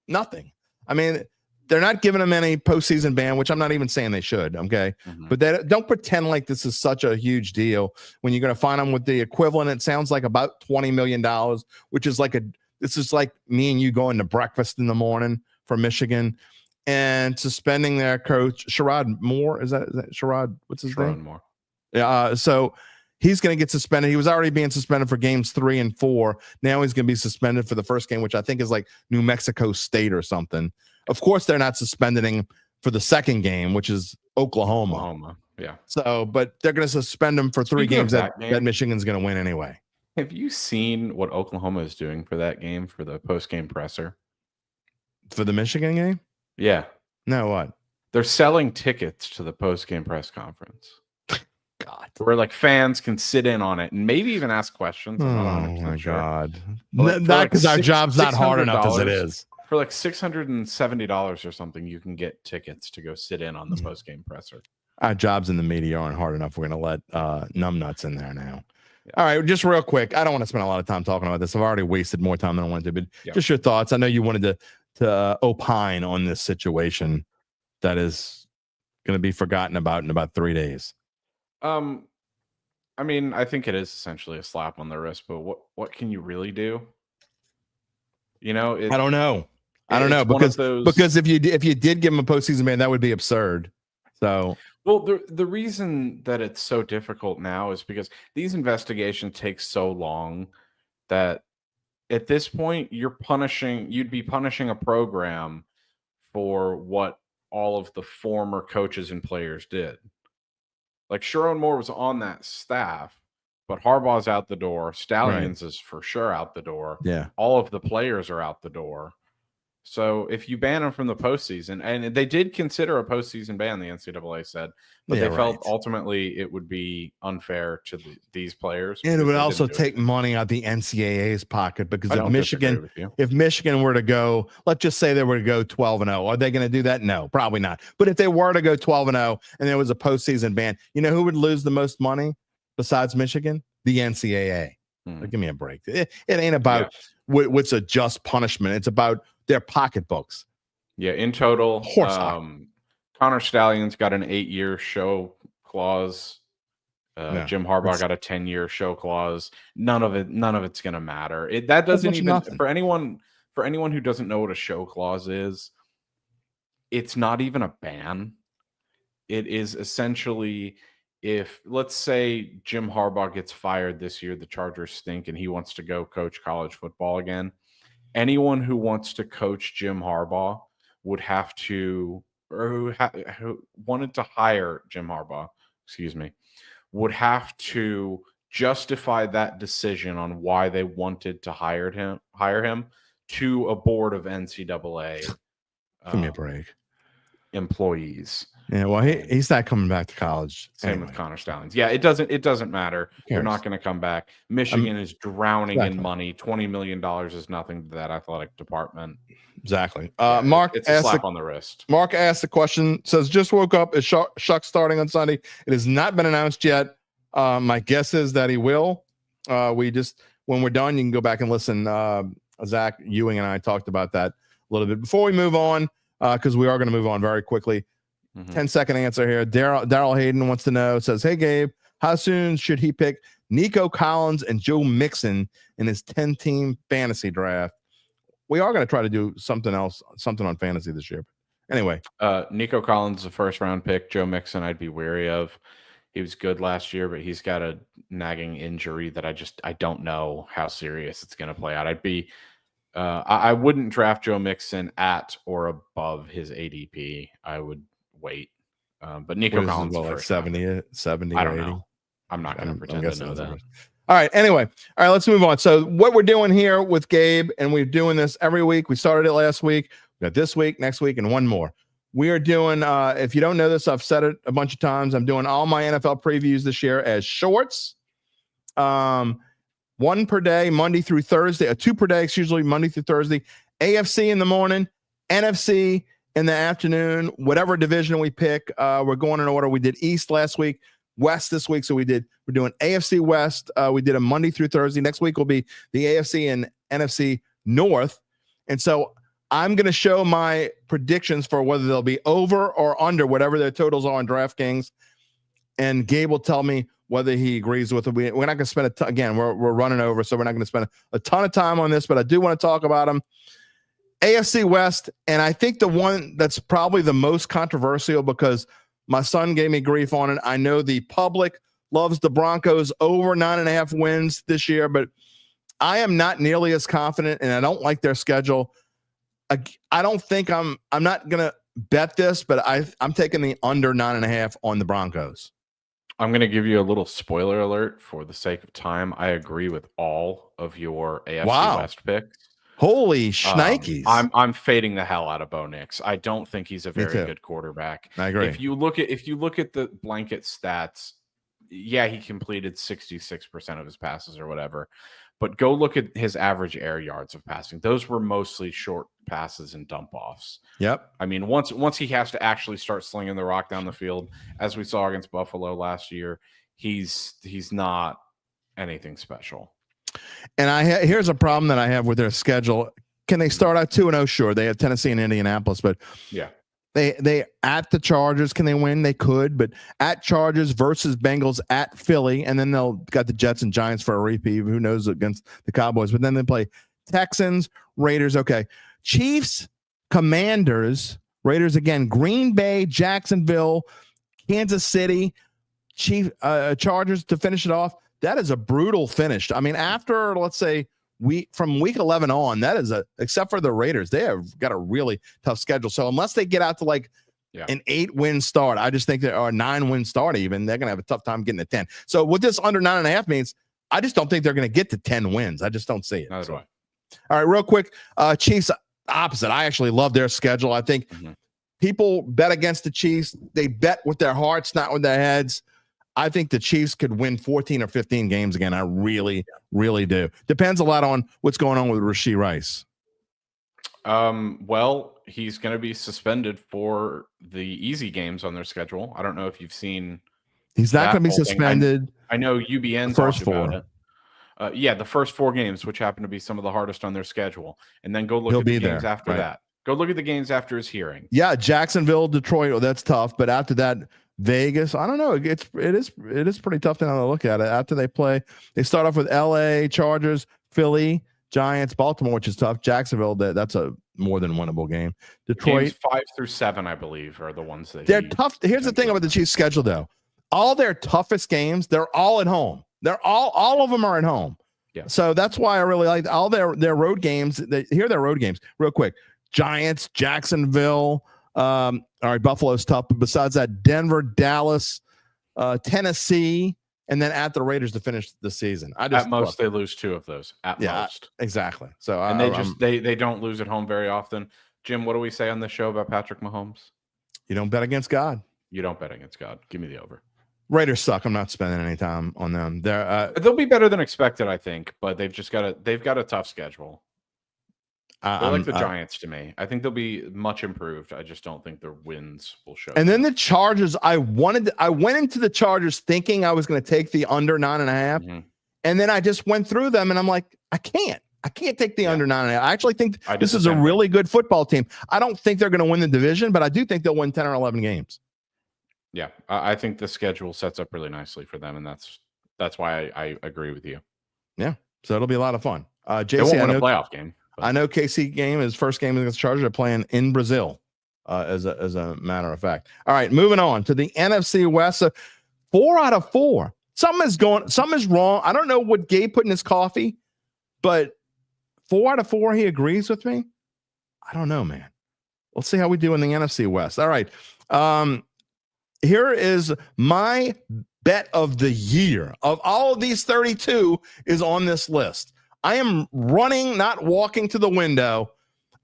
nothing. I mean, they're not giving them any postseason ban, which I'm not even saying they should. Okay. But they don't pretend like this is such a huge deal when you're going to find them with the equivalent. It sounds like about $20 million, which is this is like me and you going to breakfast in the morning for Michigan and suspending their coach, Sherrod Moore. Is that Sherrod? What's his name? Moore. Yeah. So he's going to get suspended. He was already being suspended for games 3 and 4. Now he's going to be suspended for the first game, which I think is like New Mexico State or something. Of course, they're not suspending him for the second game, which is Oklahoma. Yeah. So, but they're going to suspend him for 3 games that Michigan's going to win anyway. Have you seen what Oklahoma is doing for that game, for the post-game presser? For the Michigan game? Yeah. No, what? They're selling tickets to the post-game press conference. God. Where like fans can sit in on it and maybe even ask questions. Oh my God. Not because our job's not hard enough as it is. For like $670 or something, you can get tickets to go sit in on the post-game presser. Our jobs in the media aren't hard enough. We're going to let numbnuts in there now. Yeah. All right, just real quick. I don't want to spend a lot of time talking about this. I've already wasted more time than I wanted to, but just your thoughts. I know you wanted to opine on this situation that is going to be forgotten about in about 3 days. I mean, I think it is essentially a slap on the wrist, but what can you really do? You know, I don't know. Because if you did give him a postseason ban, that would be absurd. So, well, the reason that it's so difficult now is because these investigations take so long that at this point you'd be punishing a program for what all of the former coaches and players did. Like Sherrod Moore was on that staff, but Harbaugh's out the door. Stallions is for sure out the door. Yeah. All of the players are out the door. So if you ban them from the postseason, and they did consider a postseason ban, the NCAA said, but Yeah, they felt right. ultimately it would be unfair to these players. And it because would they also didn't do take money out the NCAA's pocket, because I don't disagree with you. if Michigan were to go, let's just say they were to go 12-0, are they going to do that? No, probably not. But if they were to go 12-0 and there was a postseason ban, you know who would lose the most money besides Michigan? The NCAA. Like, give me a break. It ain't about what's a just punishment. It's about their pocketbooks. Yeah, in total, Horse Connor Stalions got an 8-year show clause. Jim Harbaugh got a 10-year show clause. None of it's going to matter. That doesn't even for anyone who doesn't know what a show clause is. It's not even a ban. It is essentially, if let's say Jim Harbaugh gets fired this year, the Chargers stink, and he wants to go coach college football again. Anyone who wants to coach Jim Harbaugh would have to, or who wanted to hire Jim Harbaugh, would have to justify that decision on why they wanted to hire him to a board of NCAA give me a break. Employees. Yeah, well, he's not coming back to college. Same with Connor Stalions. Yeah, it doesn't matter. They're not going to come back. Michigan is drowning in money. $20 million is nothing to that athletic department. Exactly. Mark, it's a slap on the wrist. Mark asked the question, says, just woke up. Is Shuck starting on Sunday? It has not been announced yet. My guess is that he will. When we're done, you can go back and listen. Zach Ewing and I talked about that a little bit before we move on, because we are going to move on very quickly. 10-second answer here. Daryl Hayden wants to know, says, hey, Gabe, how soon should he pick Nico Collins and Joe Mixon in his 10-team fantasy draft? We are going to try to do something on fantasy this year. Anyway. Nico Collins is a first-round pick. Joe Mixon, I'd be wary of. He was good last year, but he's got a nagging injury that I don't know how serious it's going to play out. I wouldn't draft Joe Mixon at or above his ADP. I would wait. But Nico Collins is like 70 I don't or 80? know. I'm not going to pretend to know that. All right. Anyway. All right. Let's move on. So what we're doing here with Gabe, and we're doing this every week. We started it last week. We got this week, next week, and one more. We are doing, if you don't know this, I've said it a bunch of times. I'm doing all my NFL previews this year as shorts. One per day, Monday through Thursday. 2 per day, it's usually Monday through Thursday. AFC in the morning, NFC in the afternoon, whatever division we pick. We're going in order. We did East last week, West this week. So we're doing AFC West. We did a Monday through Thursday. Next week will be the AFC and NFC North. And so I'm going to show my predictions for whether they'll be over or under whatever their totals are on DraftKings. And Gabe will tell me whether he agrees with it. We're not going to spend again, we're running over, so we're not going to spend a ton of time on this, but I do want to talk about them. AFC West, and I think the one that's probably the most controversial, because my son gave me grief on it. I know the public loves the Broncos over 9.5 wins this year, but I am not nearly as confident, and I don't like their schedule. I don't think I'm not going to bet this, but I'm taking the under 9.5 on the Broncos. I'm going to give you a little spoiler alert for the sake of time. I agree with all of your AFC West picks. Holy shnikes. I'm fading the hell out of Bo Nix. I don't think he's a very good quarterback. I agree. If you look at the blanket stats, yeah, he completed 66% of his passes or whatever. But go look at his average air yards of passing. Those were mostly short passes and dump offs. Yep. I mean, once he has to actually start slinging the rock down the field, as we saw against Buffalo last year, he's not anything special. And here's a problem that I have with their schedule. Can they start out 2-0? Sure, they have Tennessee and Indianapolis, but yeah, they at the Chargers. Can they win? They could, but at Chargers versus Bengals, at Philly, and then they'll got the Jets and Giants for a repeat. Who knows against the Cowboys? But then they play Texans, Raiders. Okay, Chiefs, Commanders, Raiders again. Green Bay, Jacksonville, Kansas City, Chargers to finish it off. That is a brutal finish. I mean, after, let's say, from week 11 on, that is except for the Raiders, they have got a really tough schedule. So unless they get out to an 8-win start, I just think or a 9-win start even, they're going to have a tough time getting to 10. So what this under 9.5 means, I just don't think they're going to get to 10 wins. I just don't see it. Neither do I. All right, real quick, Chiefs, opposite. I actually love their schedule. I think people bet against the Chiefs. They bet with their hearts, not with their heads. I think the Chiefs could win 14 or 15 games again. I really, really do. Depends a lot on what's going on with Rashee Rice. Well, he's going to be suspended for the easy games on their schedule. I don't know if you've seen. He's not going to be suspended. I know UBN talked about it. Yeah, the first 4 games, which happen to be some of the hardest on their schedule, and then go look at the games after that. Go look at the games after his hearing. Yeah, Jacksonville, Detroit. Oh, that's tough. But after that, Vegas. I don't know. It is pretty tough to look at it. After they start off with LA, Chargers, Philly, Giants, Baltimore, which is tough. Jacksonville, that's a more than winnable game. Detroit, games 5 through 7, I believe, are the ones that they're tough. Here's the thing about the Chiefs' schedule, though. All their toughest games, they're all at home. They're all of them are at home. Yeah. So that's why I really like all their road games. Here are their road games, real quick. Giants, Jacksonville. All right, Buffalo's tough, but besides that, Denver, Dallas, Tennessee, and then at the Raiders to finish the season. At most they lose 2 of those. At most, exactly. So and they don't lose at home very often. Jim, what do we say on this show about Patrick Mahomes? You don't bet against God. You don't bet against God. Give me the over. Raiders suck. I'm not spending any time on them. They'll be better than expected, I think, but they've got a tough schedule. They're like the Giants to me. I think they'll be much improved. I just don't think their wins will show. And then the Chargers, I went into the Chargers thinking I was going to take the under 9.5. And then I just went through them and I'm like, I can't take the under 9.5. I actually think this is a really good football team. I don't think they're going to win the division, but I do think they'll win 10 or 11 games. Yeah. I think the schedule sets up really nicely for them. And that's why I agree with you. Yeah. So it'll be a lot of fun. JC, they won't win a playoff game. I know KC game, his first game against the Chargers, are playing in Brazil, as a matter of fact. All right, moving on to the NFC West. 4 out of 4. Something is wrong. I don't know what Gabe put in his coffee, but 4 out of 4, he agrees with me. I don't know, man. Let's see how we do in the NFC West. All right. Here is my bet of the year. Of all of these 32 is on this list. I am running, not walking to the window.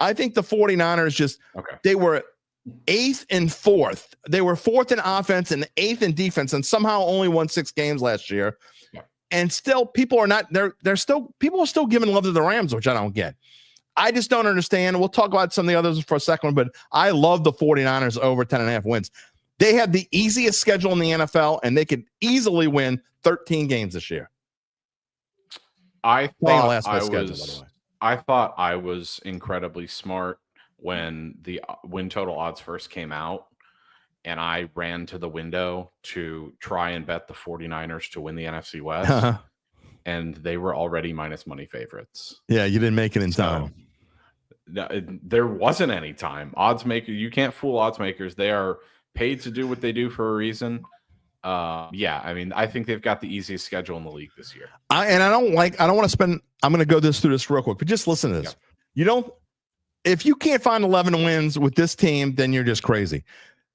I think the 49ers they were 8th and 4th. They were 4th in offense and 8th in defense, and somehow only won 6 games last year. Yeah. And still, people are still giving love to the Rams, which I don't get. I just don't understand. We'll talk about some of the others for a second, but I love the 49ers over 10.5 wins. They have the easiest schedule in the NFL, and they could easily win 13 games this year. I thought I was incredibly smart when the win total odds first came out, and I ran to the window to try and bet the 49ers to win the NFC West, and they were already minus money favorites. Yeah, you didn't make it in time. There wasn't any time. Odds maker, you can't fool odds makers. They are paid to do what they do for a reason. I mean, I think they've got the easiest schedule in the league this year. I don't want to spend. I'm going to go through this real quick, but just listen to this. Yeah. If you can't find 11 wins with this team, then you're just crazy.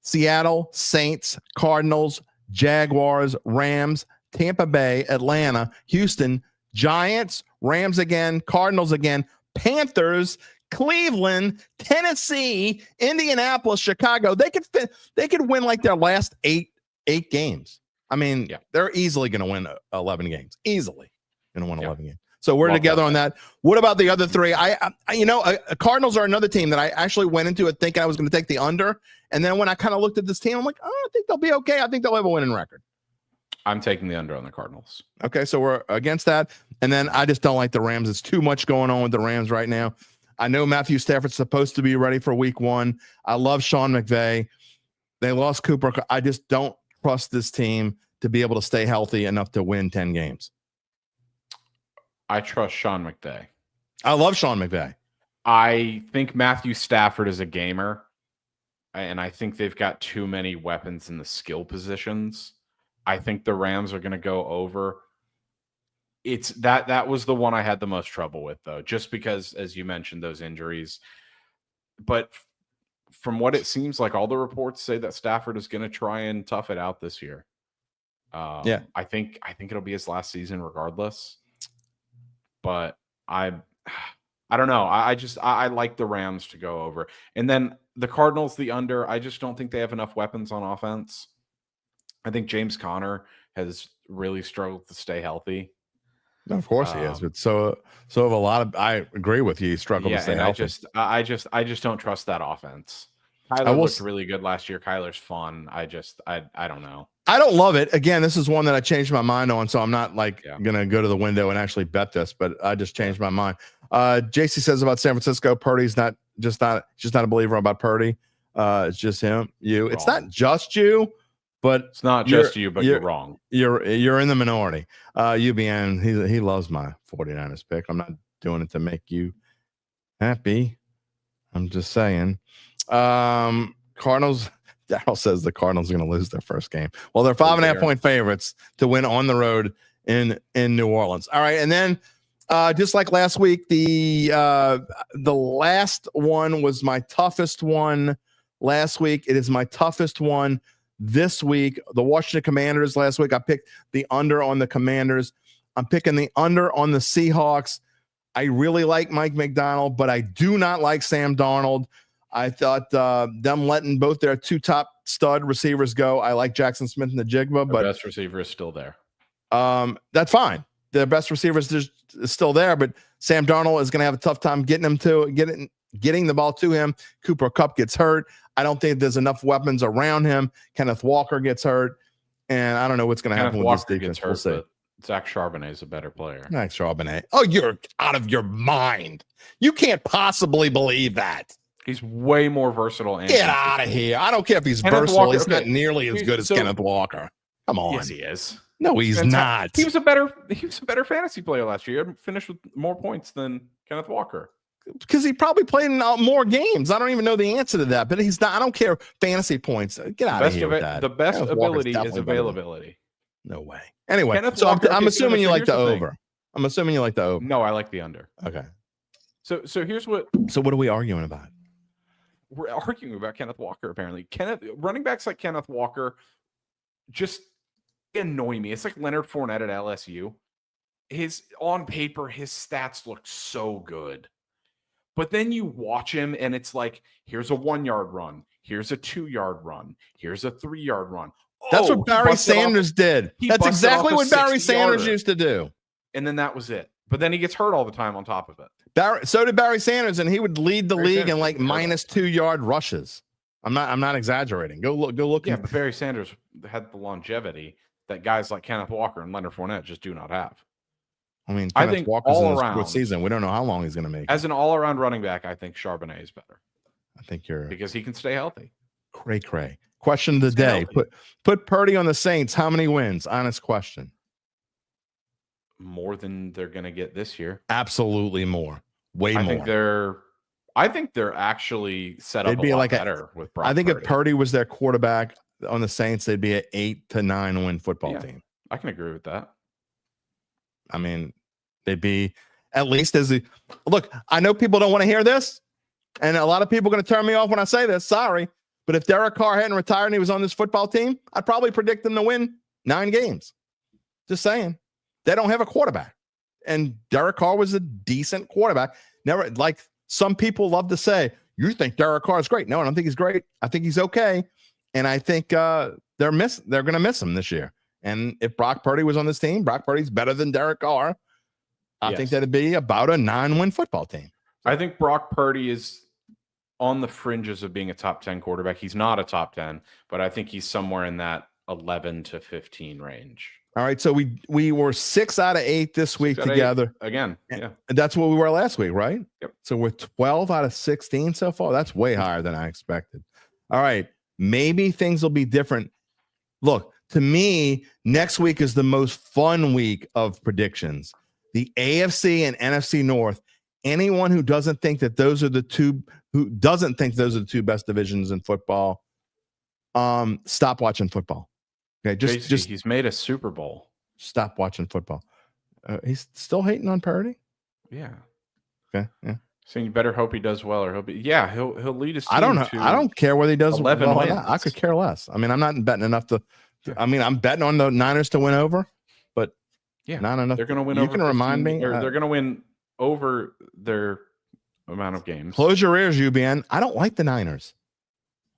Seattle, Saints, Cardinals, Jaguars, Rams, Tampa Bay, Atlanta, Houston, Giants, Rams again, Cardinals again, Panthers, Cleveland, Tennessee, Indianapolis, Chicago. They could win like their last eight games. I mean, they're easily going to win 11 games. Easily going to win 11 games. So we're together on that. What about the other 3? Cardinals are another team that I actually went into it thinking I was going to take the under. And then when I kind of looked at this team, I'm like, I think they'll be okay. I think they'll have a winning record. I'm taking the under on the Cardinals. Okay, so we're against that. And then I just don't like the Rams. It's too much going on with the Rams right now. I know Matthew Stafford's supposed to be ready for week 1. I love Sean McVay. They lost Cooper. I just don't trust this team to be able to stay healthy enough to win 10 games. I trust Sean McVay. I love Sean McVay. I think Matthew Stafford is a gamer, and I think they've got too many weapons in the skill positions. I think the Rams are going to go over. It's that was the one I had the most trouble with, though, just because, as you mentioned, those injuries. But from what it seems like, all the reports say that Stafford is going to try and tough it out this year. I think it'll be his last season regardless. But I I don't know. I like the Rams to go over. And then the Cardinals, the under. I just don't think they have enough weapons on offense. I think James Conner has really struggled to stay healthy. No, of course he is, but so have a lot of. I agree with you. He struggled to stay healthy. I just don't trust that offense. Kyler looked really good last year. Kyler's fun. I don't know. I don't love it. Again, this is one that I changed my mind on, so I'm not gonna go to the window and actually bet this, but I just changed my mind. JC says about San Francisco, Purdy's just not a believer about Purdy. It's just him. It's not just you, but it's not just you, but you're wrong. You're in the minority. UBN, he loves my 49ers pick. I'm not doing it to make you happy. I'm just saying. Cardinals. Daryl says the Cardinals are going to lose their first game. Well, they're 5.5 point favorites to win on the road in New Orleans. All right, and then just like last week, the last one was my toughest one last week. It is my toughest one this week. The Washington Commanders last week. I picked the under on the Commanders. I'm picking the under on the Seahawks. I really like Mike McDonald, but I do not like Sam Darnold. I thought them letting both their two top stud receivers go. I like Jackson Smith and the Jigba, but best receiver is still there. That's fine. The best receiver is still there, but Sam Darnold is going to have a tough time getting the ball to him. Cooper Kupp gets hurt. I don't think there's enough weapons around him. Kenneth Walker gets hurt, and I don't know what's going to happen with this defense. We'll see. Zach Charbonnet is a better player. Zach Charbonnet. Oh, you're out of your mind. You can't possibly believe that. He's way more versatile. Get out of here. I don't care if he's versatile. He's not nearly as good as Kenneth Walker. Come on. Yes, he is. No, he's not. He was a better fantasy player last year. He finished with more points than Kenneth Walker. Because he probably played in more games. I don't even know the answer to that, but he's not. I don't care. Fantasy points. Get out of here with that. The best ability is availability. No way. Anyway, so I'm assuming you like the over. I'm assuming you like the over. No, I like the under. Okay. So here's what. So what are we arguing about? We're arguing about Kenneth Walker. Apparently, running backs like Kenneth Walker just annoy me. It's like Leonard Fournette at LSU. On paper, his stats look so good, but then you watch him, and it's like, here's a 1 yard run, here's a 2 yard run, here's a 3 yard run. That's what Barry Sanders did. That's exactly what Barry Sanders used to do. And then that was it. But then he gets hurt all the time on top of it. So did Barry Sanders, and he would lead the league in like minus 2 yard rushes. I'm not exaggerating. Go look. Yeah, but Barry Sanders had the longevity that guys like Kenneth Walker and Leonard Fournette just do not have. I mean, I think Walker's all around fourth season. We don't know how long he's going to make. As an all-around running back, I think Charbonnet is better. I think because he can stay healthy. Cray. Question of the day: Put Purdy on the Saints. How many wins? Honest question. More than they're going to get this year. Absolutely more. Way more. I think they're actually set up a lot better with Brock Purdy. If Purdy was their quarterback on the Saints, they'd be an 8 to 9 win football team. I can agree with that. I mean, they'd be at least look. I know people don't want to hear this, and a lot of people are going to turn me off when I say this. Sorry, but if Derek Carr hadn't retired and he was on this football team, I'd probably predict them to win 9 games. Just saying. They don't have a quarterback. And Derek Carr was a decent quarterback. Never, like some people love to say, you think Derek Carr is great. No, I don't think he's great. I think he's okay. And I think they're going to miss him this year. And if Brock Purdy was on this team, Brock Purdy's better than Derek Carr. I think that'd be about a 9-win football team. I think Brock Purdy is on the fringes of being a top 10 quarterback. He's not a top 10, but I think he's somewhere in that 11 to 15 range. All right, so we were 6 out of 8 this week together. Again, yeah. And that's what we were last week, right? Yep. So we're 12 out of 16 so far. That's way higher than I expected. All right, maybe things will be different. Look, to me, next week is the most fun week of predictions. The AFC and NFC North. Anyone who doesn't think that those are the two best divisions in football, stop watching football. Okay, just he's made a Super Bowl. Stop watching football. He's still hating on Purdy. Yeah. Okay. Yeah. So you better hope he does well, or he'll lead his team. I don't know. I don't care whether he does 11 well. wins. I could care less. I mean, I'm not betting enough to. I mean, I'm betting on the Niners to win over, but not enough. They're going to win. You over can remind me, or they're going to win over their amount of games. Close your ears, UBN. I don't like the Niners.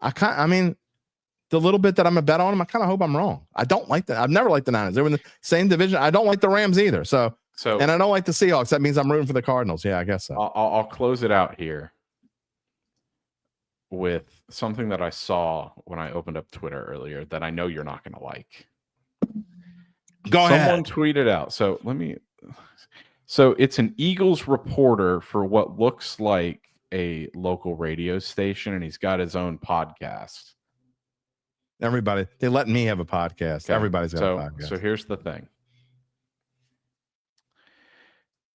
The little bit that I'm a bet on them, I kind of hope I'm wrong. I don't like that. I've never liked the Niners. They were in the same division. I don't like the Rams either. So and I don't like the Seahawks. That means I'm rooting for the Cardinals. Yeah, I guess so. I'll close it out here with something that I saw when I opened up Twitter earlier that I know you're not going to like. Go ahead. Someone tweeted out. So it's an Eagles reporter for what looks like a local radio station, and he's got his own podcast. Everybody, they let me have a podcast. Okay. Everybody's got a podcast. So here's the thing.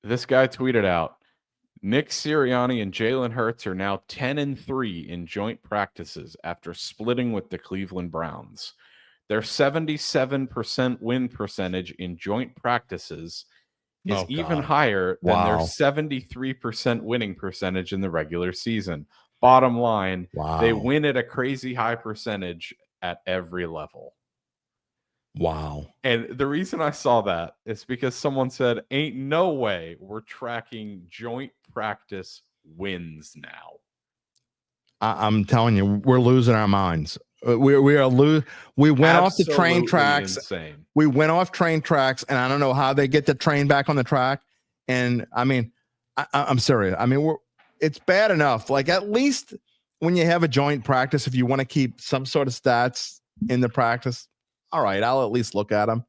This guy tweeted out, Nick Sirianni and Jalen Hurts are now 10-3 in joint practices after splitting with the Cleveland Browns. Their 77% win percentage in joint practices is even higher than their 73% winning percentage in the regular season. Bottom line, they win at a crazy high percentage at every level. Wow. And the reason I saw that is because someone said, ain't no way we're tracking joint practice wins now. I'm telling you, we're losing our minds. We went off the train tracks. Insane. We went off train tracks, and I don't know how they get the train back on the track. And I mean, I'm serious. I mean, it's bad enough. Like, at least when you have a joint practice, if you want to keep some sort of stats in the practice, all right, I'll at least look at them.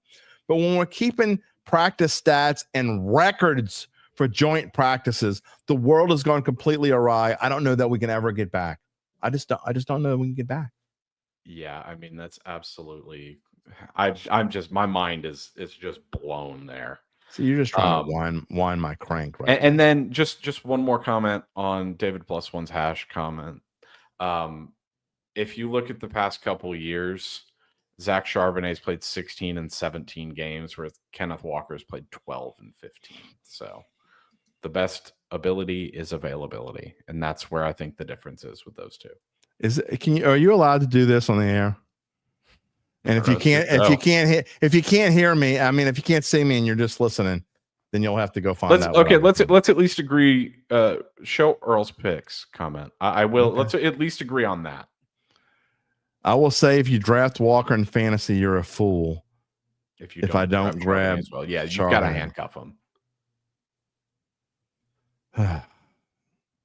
But when we're keeping practice stats and records for joint practices, the world has gone completely awry. I don't know that we can ever get back. I just don't know that we can get back. Yeah, I mean, that's absolutely. I'm just, my mind is just blown there. So you're just trying to whine my crank, right? And then just one more comment on David Plus One's hash comment. If you look at the past couple of years, Zach Charbonnet's played 16 and 17 games, whereas Kenneth Walker's played 12 and 15. So the best ability is availability, and that's where I think the difference is with those two. Are you allowed to do this on the air? And if you can't hear me, I mean, if you can't see me and you're just listening, then you'll have to go find out. Okay, let's at least agree. Show Earl's picks comment. I will. Okay. Let's at least agree on that. I will say, if you draft Walker in fantasy, you're a fool. If I don't grab, as well, yeah, you've got to handcuff him.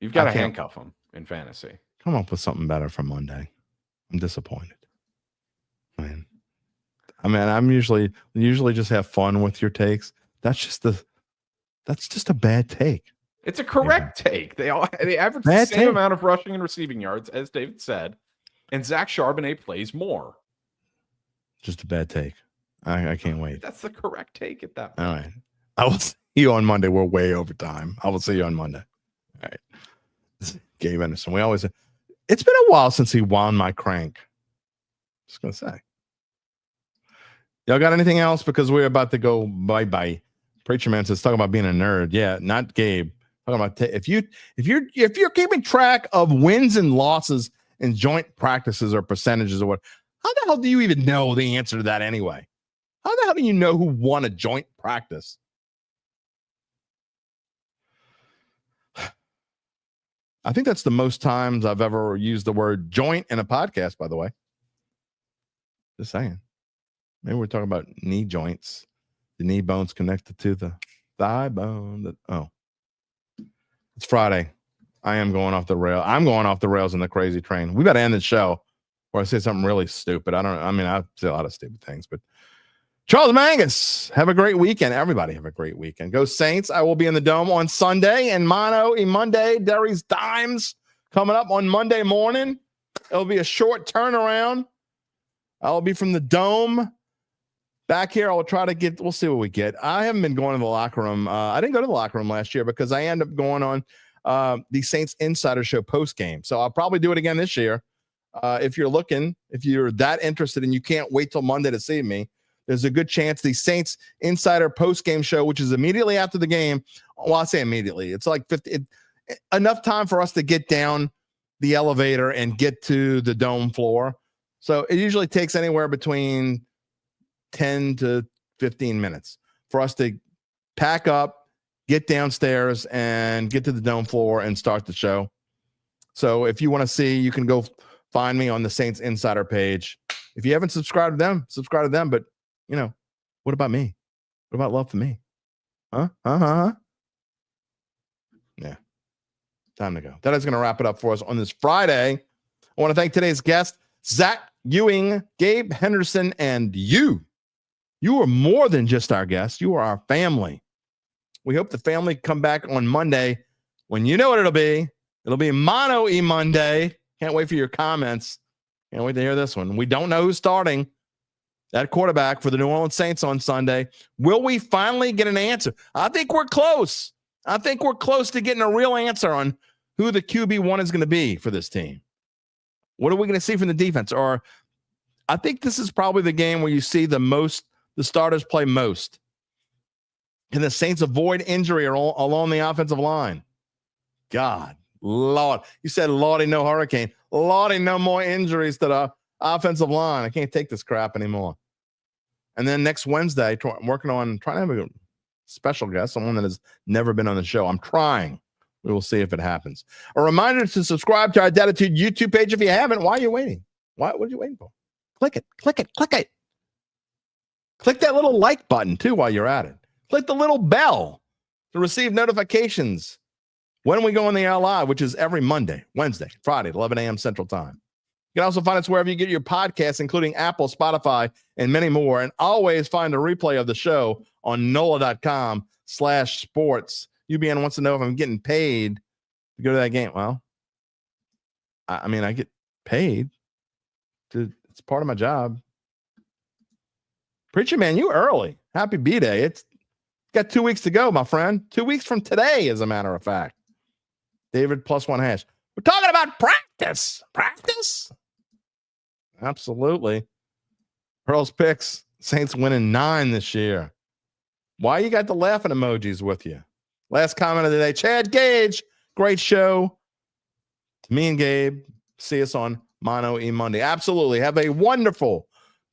You've got to handcuff him in fantasy. Come up with something better for Monday. I'm disappointed. Man. I mean, I'm usually just have fun with your takes. That's just a bad take. It's a correct take. They average the same amount of rushing and receiving yards, as David said, and Zach Charbonnet plays more. Just a bad take. I can't wait. That's the correct take at that point. All right. I will see you on Monday. We're way over time. I will see you on Monday. All right. Gabe Henderson. It's been a while since he wound my crank. Just going to say. Y'all got anything else? Because we're about to go bye-bye. Preacher Man says, talking about being a nerd. Yeah, not Gabe. Talking about if you're keeping track of wins and losses in joint practices or percentages or what, how the hell do you even know the answer to that anyway? How the hell do you know who won a joint practice? I think that's the most times I've ever used the word joint in a podcast, by the way. Just saying. Maybe we're talking about knee joints. The knee bone's connected to the thigh bone. It's Friday. I am going off the rail. I'm going off the rails in the crazy train. We got to end the show or I say something really stupid. I say a lot of stupid things, but Charles Mangus, have a great weekend. Everybody have a great weekend. Go Saints. I will be in the Dome on Sunday and Mono in Monday. Derry's Dimes coming up on Monday morning. It'll be a short turnaround. I'll be from the Dome back here. I'll try to we'll see what we get. I haven't been going to the locker room. I didn't go to the locker room last year because I ended up going on the Saints Insider Show post game. So I'll probably do it again this year. If you're that interested and you can't wait till Monday to see me, there's a good chance the Saints Insider post-game show, which is immediately after the game. Well, I say immediately. It's like enough time for us to get down the elevator and get to the Dome floor. So it usually takes anywhere between 10 to 15 minutes for us to pack up, get downstairs and get to the dome floor and start the show. So if you want to see, you can go find me on the Saints Insider page. If you haven't subscribed to them, subscribe to them. But, you know, what about me? What about love for me? Huh? Yeah. Time to go. That is going to wrap it up for us on this Friday. I want to thank today's guest, Zach Ewing, Gabe Henderson, and you. You are more than just our guests. You are our family. We hope the family come back on Monday when you know what it'll be. It'll be Mono E Monday. Can't wait for your comments. Can't wait to hear this one. We don't know who's starting at quarterback for the New Orleans Saints on Sunday. Will we finally get an answer? I think we're close. I think we're close to getting a real answer on who the QB1 is going to be for this team. What are we going to see from the defense? Or I think this is probably the game where you see the starters play most. Can the Saints avoid injury along the offensive line? God, Lord. You said, Lordy, no hurricane. Lordy, no more injuries to the offensive line. I can't take this crap anymore. And then next Wednesday, I'm working on trying to have a special guest, someone that has never been on the show. I'm trying. We will see if it happens. A reminder to subscribe to our Dattitude YouTube page if you haven't. Why are you waiting? What are you waiting for? Click it. Click it. Click it. Click that little like button, too, while you're at it. Click the little bell to receive notifications when we go on the air live, which is every Monday, Wednesday, Friday, 11 a.m. Central Time. You can also find us wherever you get your podcasts, including Apple, Spotify, and many more. And always find a replay of the show on NOLA.com/sports. UBN wants to know if I'm getting paid to go to that game. Well, I mean, I get paid. It's part of my job. Preacher Man, you early. Happy B-Day. It's got 2 weeks to go, my friend. 2 weeks from today, as a matter of fact. David +1#. We're talking about practice. Practice? Absolutely. Pearl's picks. Saints winning 9 this year. Why you got the laughing emojis with you? Last comment of the day. Chad Gage. Great show. Me and Gabe. See us on Mono E Monday. Absolutely. Have a wonderful,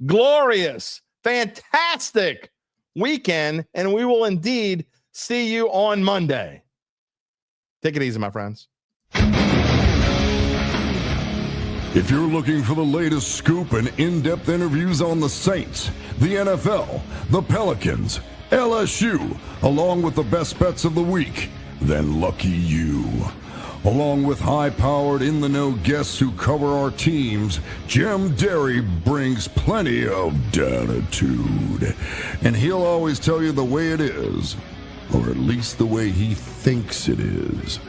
glorious, fantastic weekend, and we will indeed see you on Monday. Take it easy, my friends. If you're looking for the latest scoop and in-depth interviews on the Saints, the NFL, the Pelicans, LSU, along with the best bets of the week, then lucky you. Along with high-powered, in-the-know guests who cover our teams, Jim Derry brings plenty of Dattitude. And he'll always tell you the way it is, or at least the way he thinks it is.